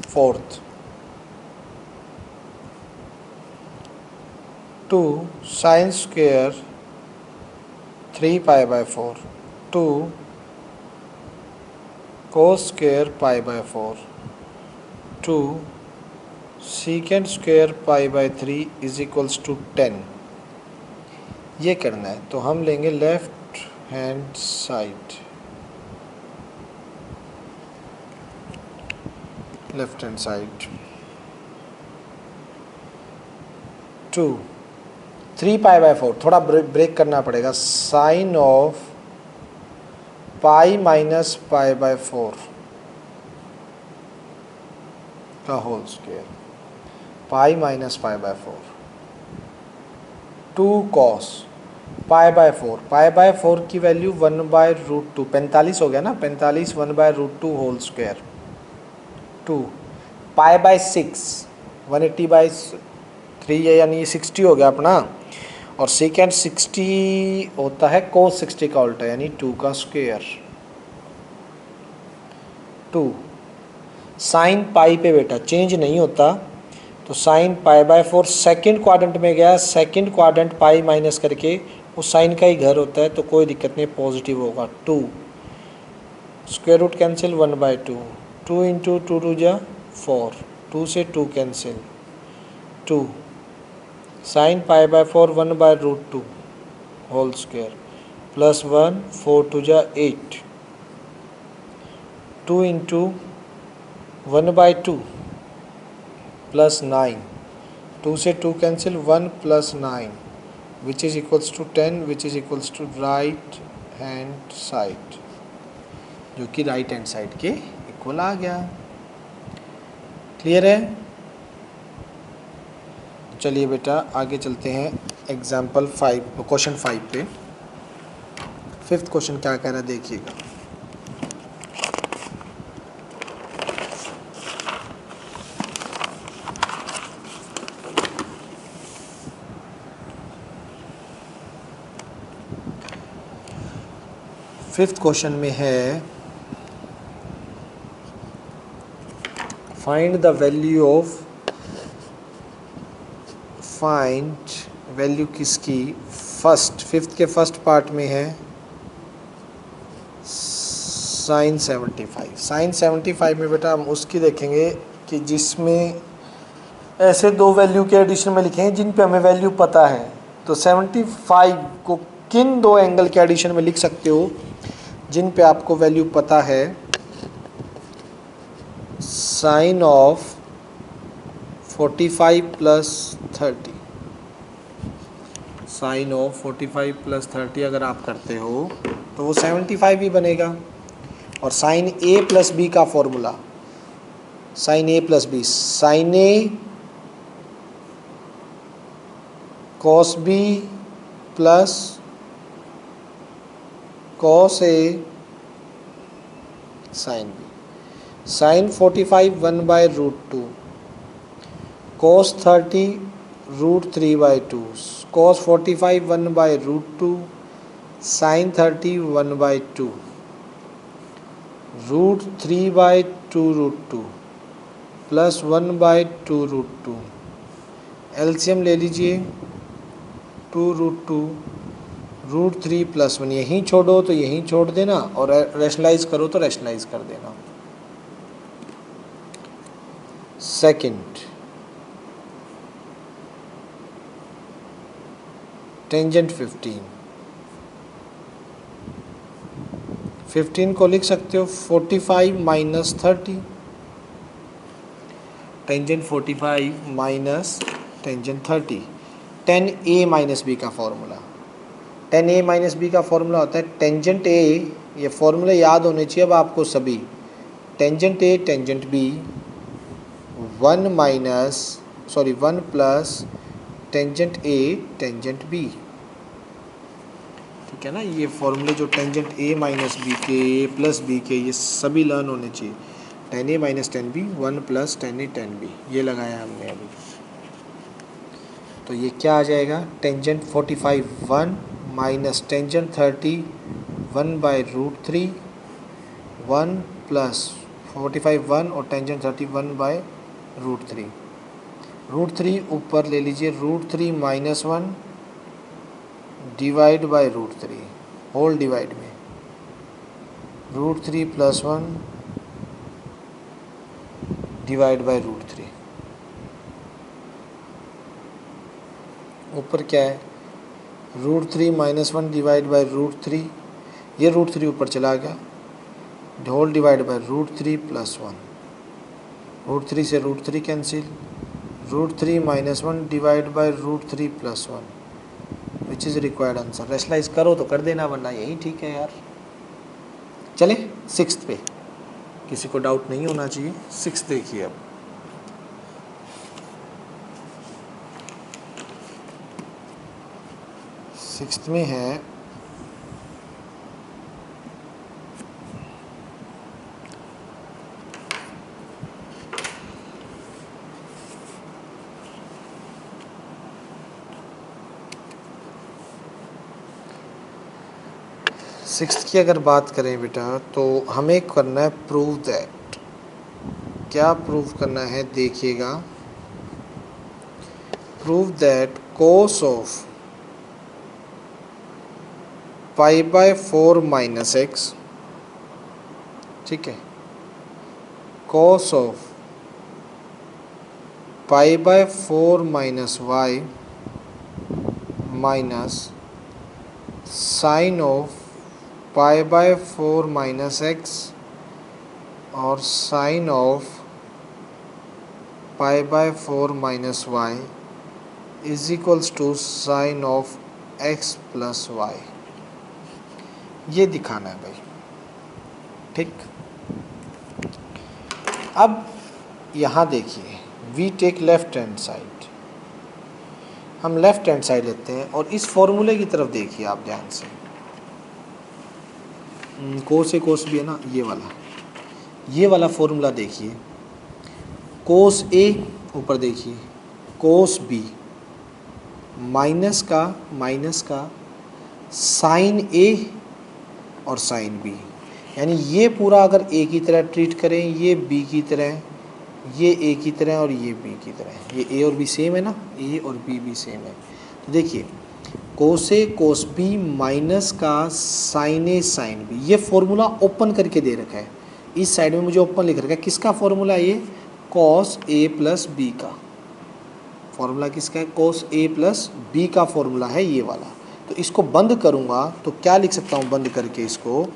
Speaker 1: fourth, 2 sine square 3π/4, 2 cos square π/4, 2 secant square π/3 is equals to 10। ये करना है तो हम लेंगे left hand side, left hand side 2 3π/4, थोड़ा ब्रेक करना पड़ेगा, साइन ऑफ π - π/4 का होल स्क्वायर, π - π/4, 2 cos π/4, π/4 की वैल्यू 1/√2, 45 हो गया ना, 45 1/√2 होल स्क्वायर, 2 π/6 180/3 है, यानी 60 हो गया अपना। और सेकेंड 60 होता है cos 60 का उल्टा, यानी 2 का स्क्वायर, 2 साइन पाई पे बेटा चेंज नहीं होता, तो साइन π/4 सेकेंड क्वाड्रेंट में गया, सेकेंड क्वाड्रेंट पाई माइनस करके उस साइन का ही घर होता है, तो कोई दिक्कत नहीं, पॉजिटिव होगा। 2 स्क्वायर रूट कैंसिल 1/2, 2 × 2 2 जा 4, 2 से 2 cancel, 2 sine π/4 1/√2 whole square plus 1, 4 2 जा 8, 2 × 1/2 प्लस 9, 2 से 2 cancel, 1 + 9 which is equals to 10, which is equals to right hand side, जो कि राइट हैंड साइड के इक्वल आ गया। क्लियर है? चलिए बेटा आगे चलते हैं एग्जाम्पल 5, क्वेश्चन 5 पे। फिफ्थ क्वेश्चन क्या कह रहा है देखिएगा। फिफ्थ क्वेश्चन में है find the value of, find value किसकी, फर्स्ट, फिफ्थ के फर्स्ट पार्ट में है साइन 75। साइन 75 में बेटा हम उसकी देखेंगे कि जिसमें ऐसे दो वैल्यू के एडिशन में लिखेंगे जिन पे हमें वैल्यू पता है। तो 75 को किन दो एंगल के एडिशन में लिख सकते हो जिन पे आपको वैल्यू पता है। साइन ऑफ 45 + 30, साइन ऑफ 45 + 30 अगर आप करते हो तो वो 75 ही बनेगा। और साइन A + B का formula, sine A + B, sine A cos B plus cos A sine B, sine 45 1/√2, cos 30 √3/2, cos 45 1/√2, sine 30 1/2, √3/2√2 plus 1/2√2। LCM ले लीजिए, 2√2 √3 + 1, यहीं छोड़ो तो यहीं छोड़ देना और रैशनलाइज करो तो रैशनलाइज कर देना। सेकंड, टेंजेंट 15 को लिख सकते हो 45 - 30, टेंजेंट 45 - टेंजेंट 30, 10A - B का फॉर्मूला, 10A - B का फॉर्मूला होता है टेंजेंट A, ये फॉर्मूले याद होने चाहिए अब आपको सभी। Tangent A tangent B 1 - sorry 1 plus tangent A tangent B, ठीक है ना। ये फॉर्मूले जो टेंजेंट ए माइनस बी के, ए प्लस बी के, ये सभी लर्न होने चाहिए। Tan A minus tan B, 1 plus tan A tan B, ये लगाया हमने अभी। तो ये क्या आ जाएगा, tangent 45 1 minus tangent 30 1 by root 3, 1 plus 45 1 और टेंजेंट 30 1 बाई रूट 3। रूट 3 ऊपर ले लीजिए, root 3 minus 1 divide by root 3 whole divide में, root 3 plus 1 divide by root 3। ऊपर क्या है, root 3 minus 1 divide by root 3, ये रूट 3 ऊपर चला गया, whole divide by root 3 plus 1, root 3 से root 3 cancel, root 3 minus 1 divide by root 3 plus 1, which is required answer. Rationalise करो तो कर देना, वरना यही ठीक है यार। चले सिक्स्थ पे, किसी को डाउट नहीं होना चाहिए। सिक्स्थ देखिए अब, सिक्स्थ में है सिक्स्थ की अगर बात करें बेटा, तो हमें करना है प्रूव दैट। क्या प्रूव करना है देखिएगा, prove that cos of pi by 4 minus x, ठीक है, cos of pi by 4 minus y minus sine of pi by 4 minus x और sine of pi by 4 minus Y is equals to sine of x plus y, ये दिखाना है भाई, ठीक। अब यहाँ देखिए, we take left hand side, हम लेफ्ट हैंड साइड लेते हैं और इस फॉर्मूले की तरफ देखिए आप ध्यान से, कोस ए कोस बी है ना, ये वाला फॉर्मूला देखिए, कोस ए ऊपर देखिए, कोस बी माइनस का साइन ए और साइन बी, यानी ये पूरा अगर ए की तरह ट्रीट करें, ये बी की तरह, ये ए की तरह और ये बी की तरह, ये ए और बी सेम है ना, ए और बी भी सेम है। तो देखिए कोस ए कोस बी माइनस का साइन ए साइन बी, ये फॉर्मूला ओपन करके दे रखा है, इस साइड में मुझे ओपन लिख रखा है। किसका फॉर्मूला है ये, कॉस ए प्लस बी का फॉर्मूला, किसका है, कॉस ए प्लस बी का फॉर्मूला है ये वाला। तो इसको बंद करूँगा तो क्या लिख सकता हूँ बंद करके इसको,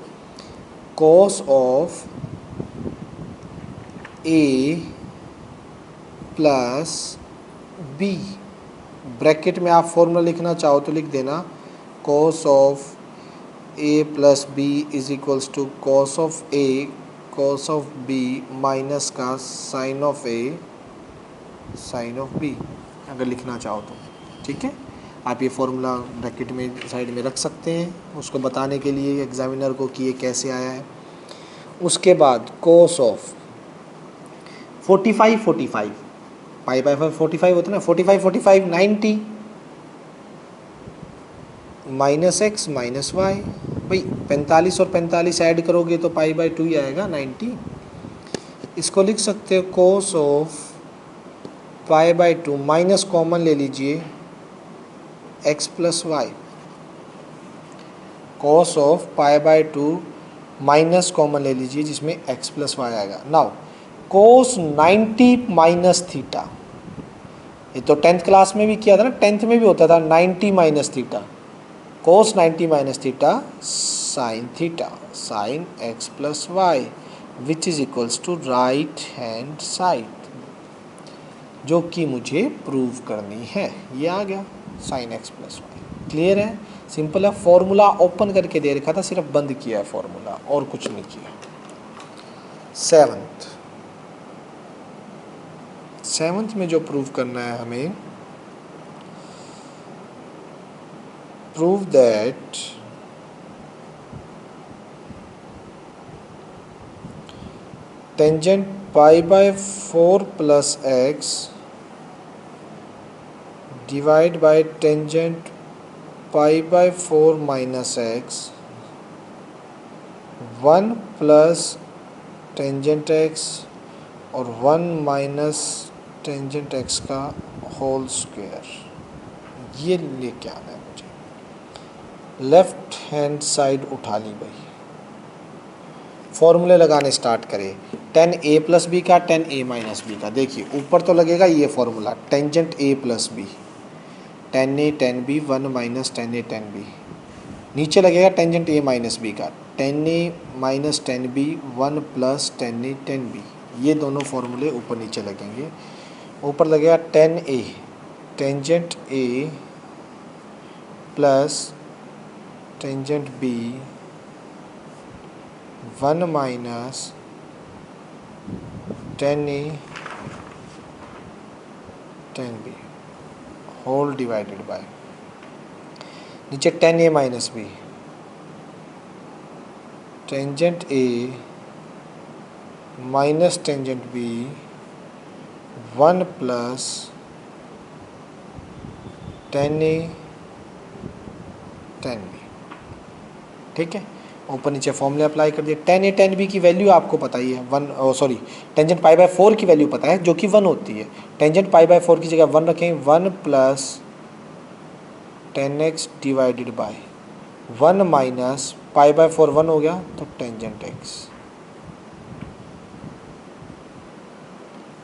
Speaker 1: cos of A plus B, bracket में आप फॉर्मूला लिखना चाहो तो लिख देना, cos of A plus B is equals to cos of A cos of B minus का sine of A sine of B, अगर लिखना चाहो तो, ठीक है। आप ये फॉर्मूला ब्रैकेट में साइड में रख सकते हैं, उसको बताने के लिए एग्जामिनर को कि ये कैसे आया है। उसके बाद कोस ऑफ 45 पाई बाय 45 होता है ना, 45 90 माइनस एक्स माइनस वाई, भाई 45 और 45 ऐड करोगे तो पाई बाय 2 ही आएगा 90। इसको लिख सकते हो cos of pi by 2 minus common ले लीजिए x plus y, cos of pi by 2 minus common ले लीजिए जिसमें एक्स प्लस वाई आएगा। नाउ कोस 90 माइनस थीटा, ये तो 10th क्लास में भी किया था ना, 10th में भी होता था 90 minus theta, cos 90 minus theta sine theta sine x plus y which is equals to right hand side, जो कि मुझे प्रूव करनी है। ये आ गया sine x plus y, clear है, सिंपल है। फॉर्मूला ओपन करके दे रखा था, सिर्फ बंद किया है फॉर्मूला, और कुछ नहीं किया। 7th में जो प्रूव करना है हमें, prove that tangent pi by 4 plus x divide by tangent pi by 4 minus x 1 plus tangent x और 1 माइनस टेंजेंट एक्स का होल स्क्वायर, ये लेके आना है मुझे। लेफ्ट हैंड साइड उठा ली भाई, फॉर्मूले लगाने स्टार्ट करें। tan a प्लस बी का, tan a माइनस बी का। देखिए ऊपर तो लगेगा ये formula tangent a plus b, tan a tan b 1 minus tan a tan b। नीचे लगेगा टेंजेंट a माइनस बी का, tan a minus tan b 1 plus tan a tan b। ये दोनों फॉर्मूले ऊपर नीचे लगेंगे। ऊपर लगेगा tan a tangent a plus tangent b 1 minus tan a tan b whole divided by नीचे tan a minus b tangent a minus tangent b 1 plus tan a tan b। ठीक है, ऊपर नीचे फॉर्मूले अप्लाई कर दिए। tan a tan b की वैल्यू आपको पता ही है, टेंजेंट पाई बाय 4 की वैल्यू पता है जो कि 1 होती है। टेंजेंट पाई बाय 4 की जगह 1 रखें, 1 plus tan x divided by 1 minus pi by 4 1 हो गया तो tangent x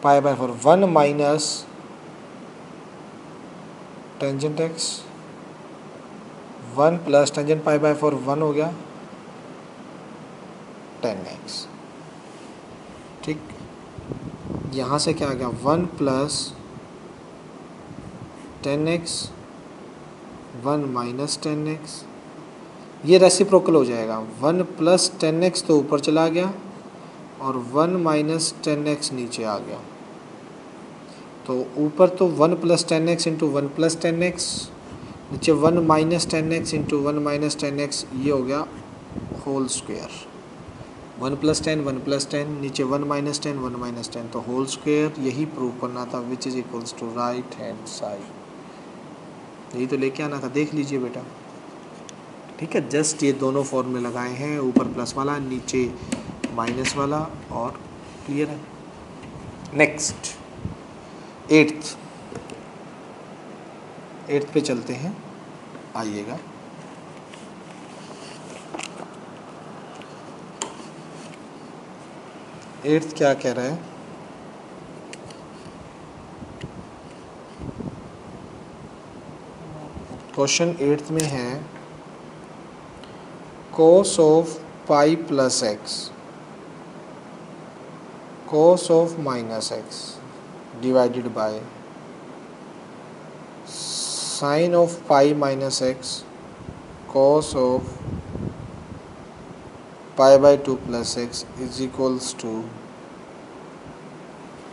Speaker 1: pi by 4 1 minus tangent x 1 plus tangent pi by 4 1 हो गया tan x। ठीक, यहाँ से क्या आ गया 1 plus tan x 1 minus tan x, ये रेसिप्रोकल हो जाएगा। 1 प्लस tan x तो ऊपर चला गया और 1 माइनस tan x नीचे आ गया। तो ऊपर तो 1 plus tan x into 1 plus tan x, नीचे 1 minus tan x into 1 minus tan x, ये हो गया होल स्क्वायर। 1 प्लस 10 1 प्लस 10, नीचे 1 माइनस 10 1 माइनस 10, तो होल स्क्वायर यही प्रूव करना था, which is equals to right hand side. यही तो लेके आना था, देख लीजिए बेटा। ठीक है, जस्ट ये दोनों फॉर्मूले लगाए हैं, ऊपर प्लस वाला नीचे माइनस वाला, और क्लियर है। नेक्स्ट 8th पे चलते हैं, आइएगा। एट्थ क्या कह रहा है, क्वेश्चन 8th में है cos of pi plus x cos of minus x divided by sine of pi minus x cos of pi by 2 plus x is equals to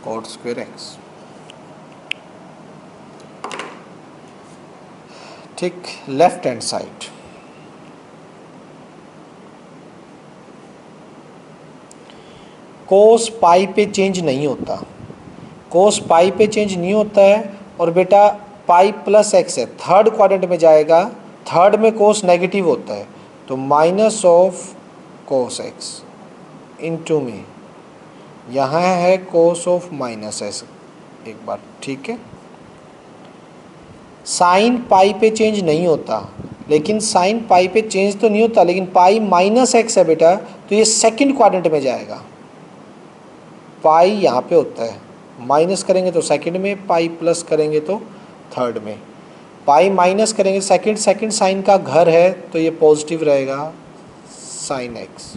Speaker 1: cot square x. ठीक, left hand side cos pi पे चेंज नहीं होता, कोस पाई पे चेंज नहीं होता है। और बेटा पाई प्लस एक्स है, थर्ड क्वाड्रेंट में जाएगा, थर्ड में कोस नेगेटिव होता है, तो minus of cos x into में यहाँ है कोस ऑफ माइनस एक्स एक बार। ठीक है, साइन पाई पे चेंज नहीं होता, लेकिन साइन पाई पे चेंज तो नहीं होता, लेकिन पाई माइनस एक्स है बेटा, तो ये सेकंड क्वाड्रेंट में जाएगा। पाई यहाँ पे होता है, माइनस करेंगे तो सेकंड में, पाई प्लस करेंगे तो थर्ड में। पाई माइनस करेंगे, सेकंड सेकंड साइन का घर है तो ये पॉजिटिव रहेगा साइन एक्स।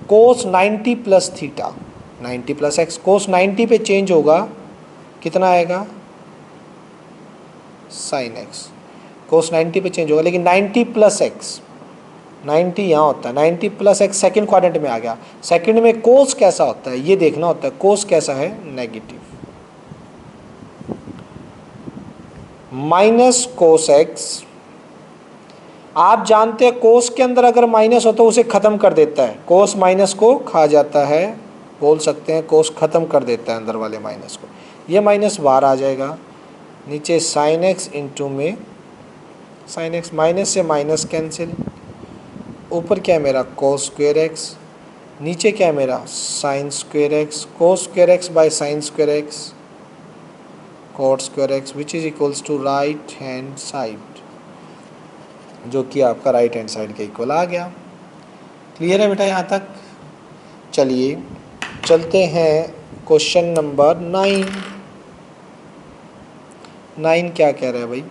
Speaker 1: कोस 90 प्लस थीटा 90 प्लस एक्स, कोस 90 पे चेंज होगा, कितना आएगा साइन एक्स। कोस 90 पे चेंज होगा, लेकिन 90 प्लस एक्स 90 यहाँ होता है, 90 प्लस एक्स सेकेंड क्वाड्रेंट में आ गया। सेकेंड में कोस कैसा होता है ये देखना होता है, कोस कैसा है नेगेटिव। Minus cos x. आप जानते हैं कोस के अंदर अगर माइनस हो तो उसे ख़त्म कर देता है, कोस माइनस को खा जाता है, बोल सकते हैं कोस ख़त्म कर देता है अंदर वाले माइनस को। ये माइनस बाहर आ जाएगा, नीचे साइन एक्स इंटू में साइन एक्स, माइनस से माइनस कैंसिल, ऊपर क्या है मेरा कोस स्क्वेयर एक्स, नीचे क्या है मेरा sine square x, cos square x by sine square x, cot square x which is equals to right hand side, जो कि आपका राइट हैंड साइड के इक्वल आ गया। क्लियर है बेटा यहाँ तक? चलिए चलते हैं क्वेश्चन नंबर 9। 9 क्या कह रहा है भाई?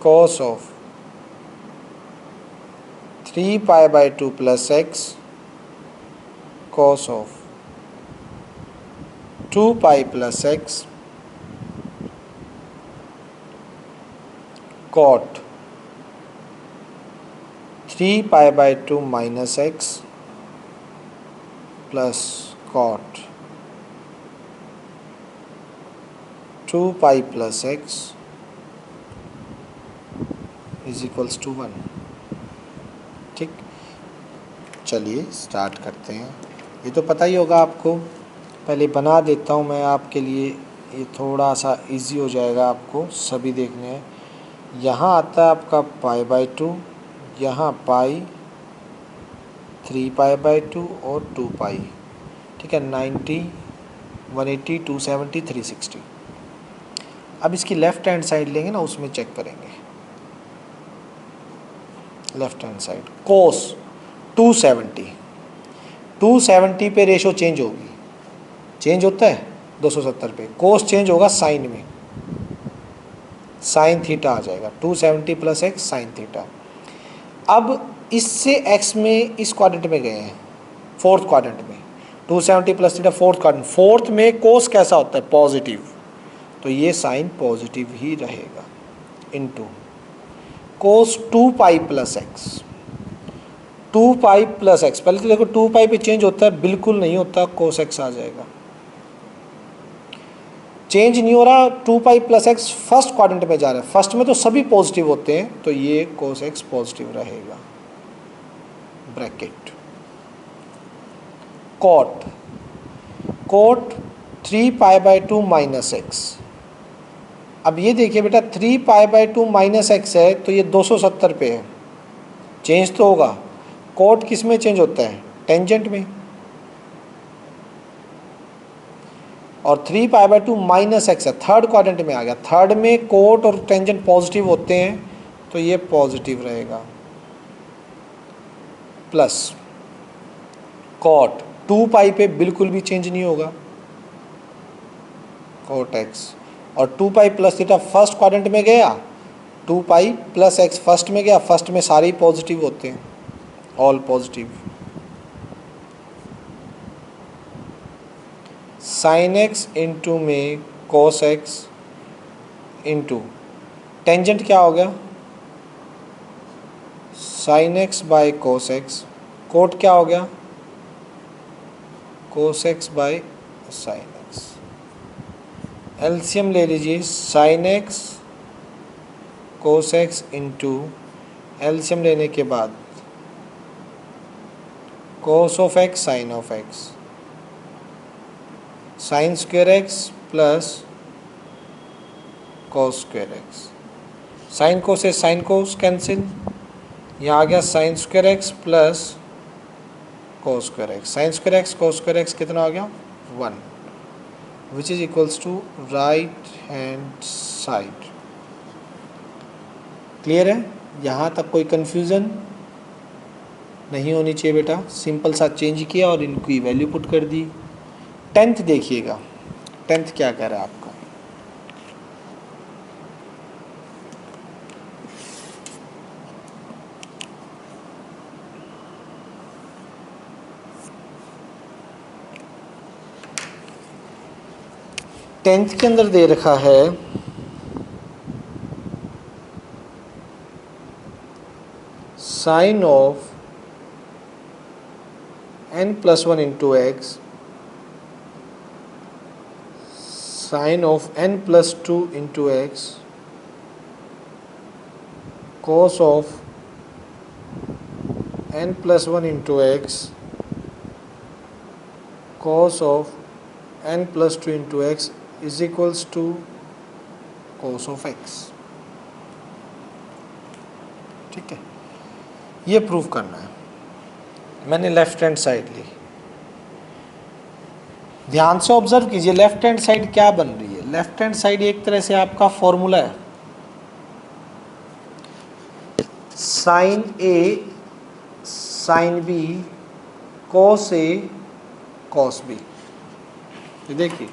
Speaker 1: cos of 3 pi by 2 plus x cos of 2 pi plus x cot 3 pi by 2 minus x plus cot 2 pi plus x is equals to 1। ठीक, चलिए स्टार्ट करते हैं। ये तो पता ही होगा आपको, पहले बना देता हूँ मैं आपके लिए, ये थोड़ा सा इजी हो जाएगा आपको सभी देखने हैं। यहाँ आता है आपका पाई बाई 2, यहाँ पाई, 3 पाई बाई 2 और 2 पाई। ठीक है, 90, 180, 270, 360। अब इसकी लेफ़्ट हैंड साइड लेंगे ना, उसमें चेक करेंगे। लेफ़्ट हैंड साइड कोस 270, 270 पे रेशो चेंज होगी, चेंज होता है 270 पे, कोस चेंज होगा साइन में, साइन थीटा आ जाएगा, 270 प्लस एक्स साइन थीटा। अब इससे एक्स में इस क्वाड्रेंट में गए हैं, फोर्थ क्वाड्रेंट में, 270 plus theta fourth quadrant, fourth में कोस कैसा होता है? पॉजिटिव, तो ये साइन पॉजिटिव ही रहेगा, इनटू कोस 2 pi plus x, 2 pi plus x, पहले तो देखो 2 पाई पे चेंज होता है? बिल्कुल नहीं होता, कोस एक्स आ जाएगा, चेंज नहीं हो रहा। 2 pi plus x first quadrant में जा रहा है, फर्स्ट में तो सभी पॉजिटिव होते हैं, तो ये कोस एक्स पॉजिटिव रहेगा, bracket cot, cot 3 pi by 2 minus x. अब ये देखिए बेटा, 3 पाई बाई 2 माइनस एक्स है तो ये 270 पे है, चेंज तो होगा। कोट किस में चेंज होता है? टेंजेंट में। और 3 पाई बाई 2 माइनस एक्स है, थर्ड क्वाड्रेंट में आ गया, थर्ड में कोट और टेंजेंट पॉजिटिव होते हैं, तो ये पॉजिटिव रहेगा, प्लस कॉट 2 पाई पे बिल्कुल भी चेंज नहीं होगा, कॉट एक्स, और 2 pi plus theta first quadrant में गया, 2 पाई प्लस एक्स फर्स्ट में गया, फर्स्ट में सारे ही पॉजिटिव होते हैं, all positive, sine x into में कोस एक्स इंटू टेंजेंट क्या हो गया? Sine x by cos x, cot क्या हो गया? Cos x by sine x. LCM ले लीजिए, sine x cos x into LCM लेने के बाद cos of x sine of x, sine square x plus cos square x, sine cos से साइन कोस कैंसिल, यहाँ आ गया sine square x plus cos square x, sine square x cos square x कितना हो गया? 1, which is equals to right hand side. Clear है? यहाँ तक कोई कन्फ्यूज़न नहीं होनी चाहिए बेटा, सिंपल सा चेंज किया और इनकी वैल्यू पुट कर दी। 10th देखिएगा, 10th क्या कह रहा है आपका? टेंथ के अंदर दे रखा है sine of n+1 into x sine of n plus two into x cos of n plus 1 into x cos of n plus 2 into x is equals to cos of x। ठीक है, ये प्रूव करना है। मैंने लेफ्ट हैंड साइड ली, ध्यान से ऑब्जर्व कीजिए लेफ्ट हैंड साइड क्या बन रही है। लेफ्ट हैंड साइड एक तरह से आपका फॉर्मूला है, sine A sine B cos A cos B. देखिए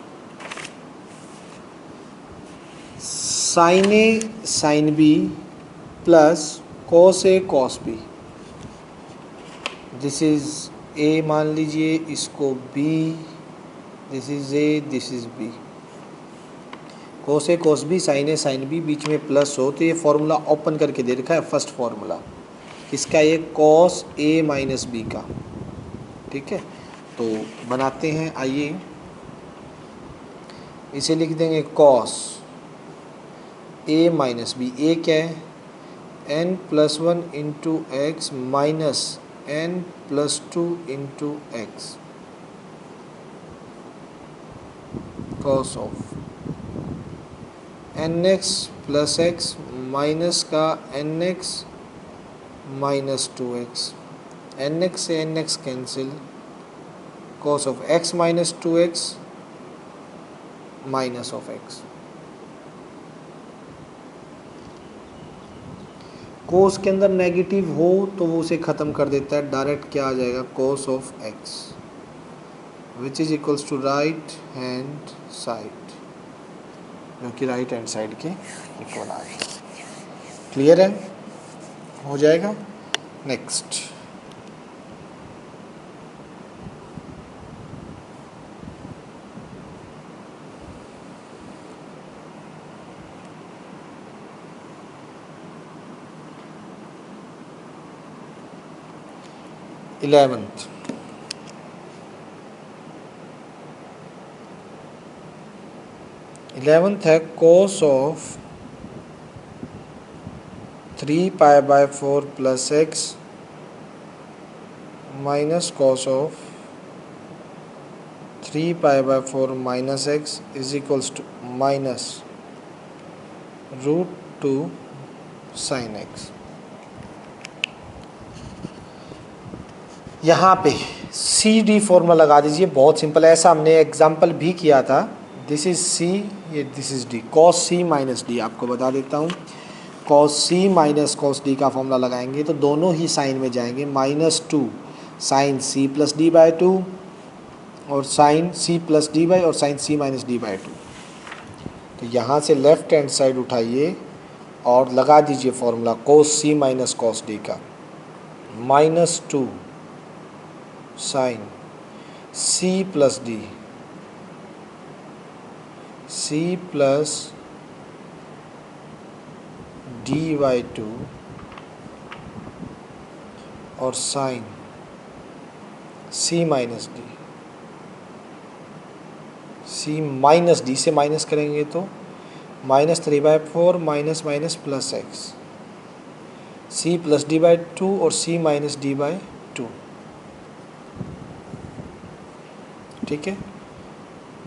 Speaker 1: sine A sine B plus cos A cos B, this is A मान लीजिए, इसको B, this is A, this is B. Cos A cos B sine A sine B, बीच में प्लस हो तो ये फॉर्मूला ओपन करके दे रखा है, फर्स्ट फॉर्मूला इसका ये कॉस ए माइनस बी का। ठीक है, तो बनाते हैं, आइए इसे लिख देंगे cos A minus B. A क्या है, N plus one into x minus N plus two into x cos of N x plus x minus का N x minus two x, N x से N x cancel, cos of x minus two x minus of x. Cos के अंदर नेगेटिव हो तो वो उसे ख़त्म कर देता है, डायरेक्ट क्या आ जाएगा, cos of x which is equals to right hand side, जो कि राइट हैंड साइड के इक्वल आ जाए। क्लियर है, हो जाएगा। नेक्स्ट इलेवेंथ, इलेवेंथ है cos of 3π/4 plus x minus cos of 3π/4 minus x is equals to minus √2 sine x. यहाँ पे सी डी फॉर्मूला लगा दीजिए, बहुत सिंपल है, ऐसा हमने एग्जाम्पल भी किया था। दिस इज सी, ये this is D, cos C minus D. आपको बता देता हूँ, कॉस सी माइनस कॉस डी का फॉर्मूला लगाएंगे तो दोनों ही साइन में जाएंगे, -2 sine C plus D by two और sine C plus D by और sine C minus D by two. तो यहाँ से लेफ्ट हैंड साइड उठाइए और लगा दीजिए formula cos C minus cos D का, -2 sine C plus D, C plus D by two और साइन सी minus D, C minus D से माइनस करेंगे तो -3/4 minus minus plus x, C plus D by two और C minus D by two. ठीक है,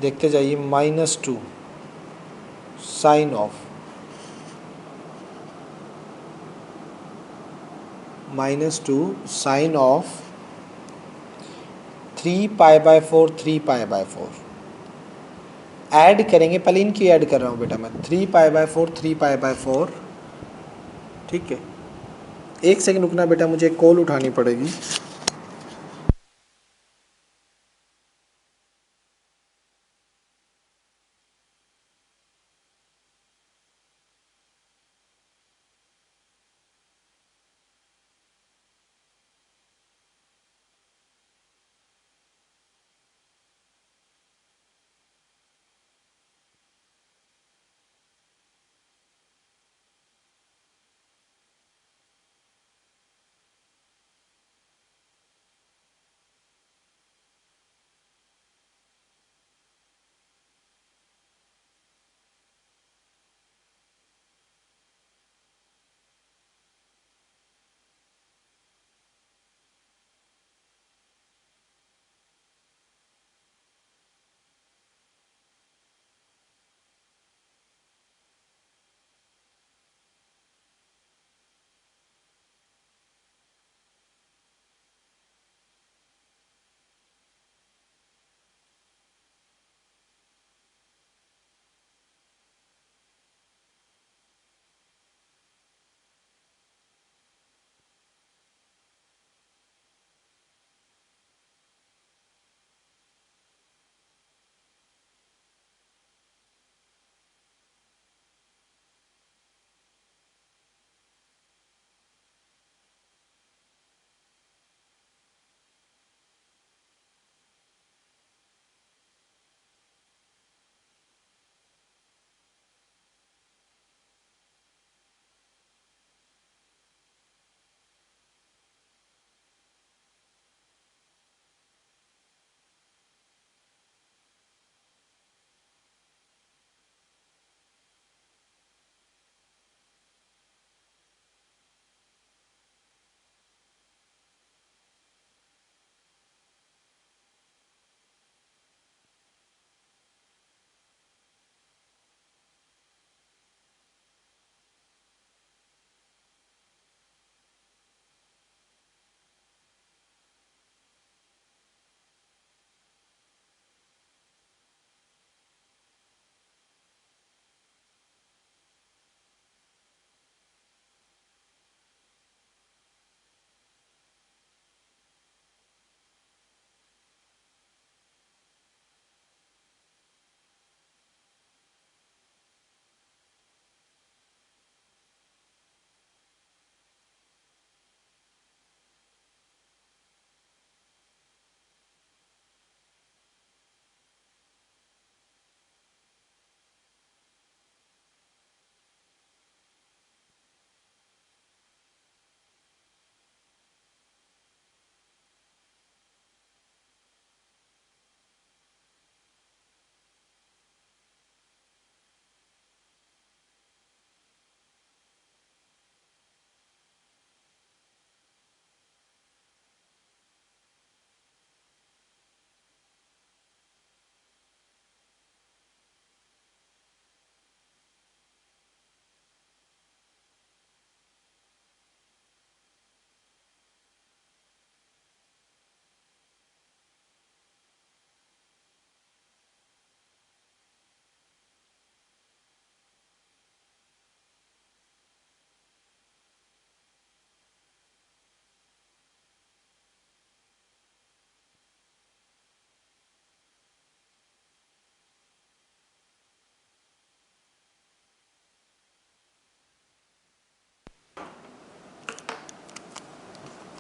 Speaker 1: देखते जाइए, -2 sine of -2 sine of 3π/4 3π/4 add करेंगे, पहले इनकी ऐड कर रहा हूँ बेटा मैं, 3π/4 3π/4। ठीक है, एक सेकंड रुकना बेटा, मुझे कॉल उठानी पड़ेगी।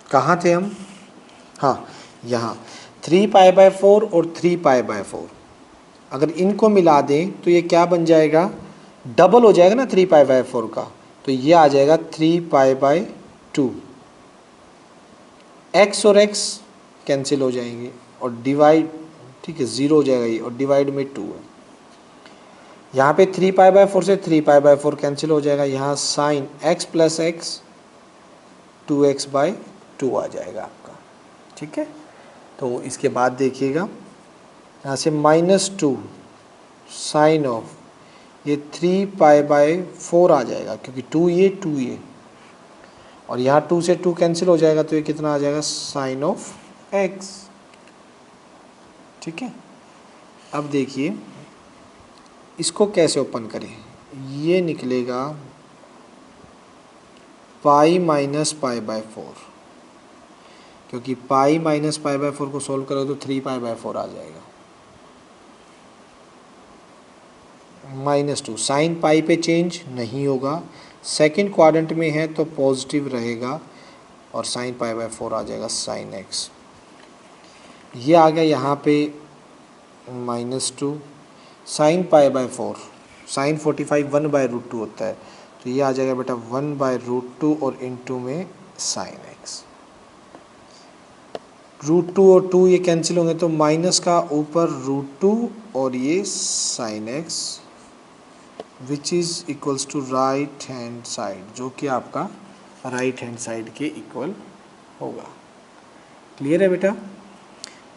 Speaker 1: कहाँ थे हम? हाँ, यहाँ 3π/4 और 3π/4, अगर इनको मिला दें तो ये क्या बन जाएगा? डबल हो जाएगा ना 3π/4 का, तो ये आ जाएगा 3π/2। x और x कैंसिल हो जाएंगे और डिवाइड, ठीक है, 0 हो जाएगा ये, और डिवाइड में 2 है। यहाँ पे 3π/4 से 3π/4 कैंसिल हो जाएगा, यहाँ sine x plus x 2x/2 आ जाएगा आपका, ठीक है। तो इसके बाद देखिएगा यहाँ से -2 साइन ऑफ ये 3π/4 आ जाएगा, क्योंकि 2 ये, और यहाँ 2 से 2 कैंसिल हो जाएगा, तो ये कितना आ जाएगा? साइन ऑफ x, ठीक है। अब देखिए इसको कैसे ओपन करें, ये निकलेगा पाई माइनस π/4, क्योंकि पाई माइनस π/4 को सोल्व करोगे तो 3π/4 आ जाएगा। -2 साइन पाई पे चेंज नहीं होगा, सेकंड क्वाड्रेंट में है तो पॉजिटिव रहेगा, और साइन π/4 आ जाएगा साइन x। ये आ गया यहाँ पे -2 साइन π/4, साइन 45 1/√2 होता है, तो ये आ जाएगा बेटा 1/√2 और इनटू में साइन x। √2 और 2 ये कैंसिल होंगे, तो माइनस का ऊपर √2 और ये sine x, which is equals to right hand side, जो कि आपका राइट हैंड साइड के इक्वल होगा। क्लियर है बेटा?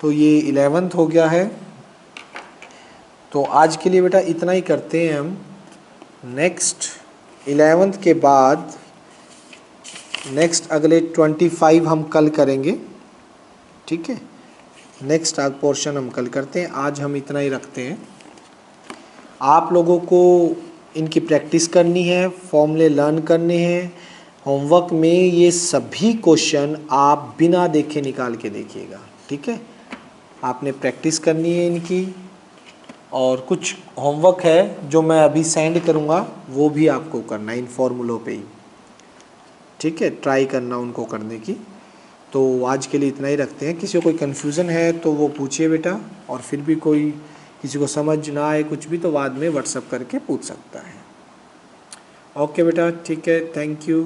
Speaker 1: तो ये 11th हो गया है। तो आज के लिए बेटा इतना ही करते हैं हम। नेक्स्ट 11th के बाद नेक्स्ट अगले 25 हम कल करेंगे, ठीक है। नेक्स्ट आज पोर्शन हम कल करते हैं, आज हम इतना ही रखते हैं। आप लोगों को इनकी प्रैक्टिस करनी है, फॉर्मूले लर्न करने हैं। होमवर्क में ये सभी क्वेश्चन आप बिना देखे निकाल के देखिएगा, ठीक है। आपने प्रैक्टिस करनी है इनकी, और कुछ होमवर्क है जो मैं अभी सेंड करूँगा, वो भी आपको करना है इन फॉर्मूलों पे ही, ठीक है। ट्राई करना उनको करने की। तो आज के लिए इतना ही रखते हैं। किसी को कोई कन्फ्यूज़न है तो वो पूछिए बेटा, और फिर भी कोई किसी को समझ ना आए कुछ भी, तो बाद में व्हाट्सएप करके पूछ सकता है। ओके बेटा, ठीक है, थैंक यू।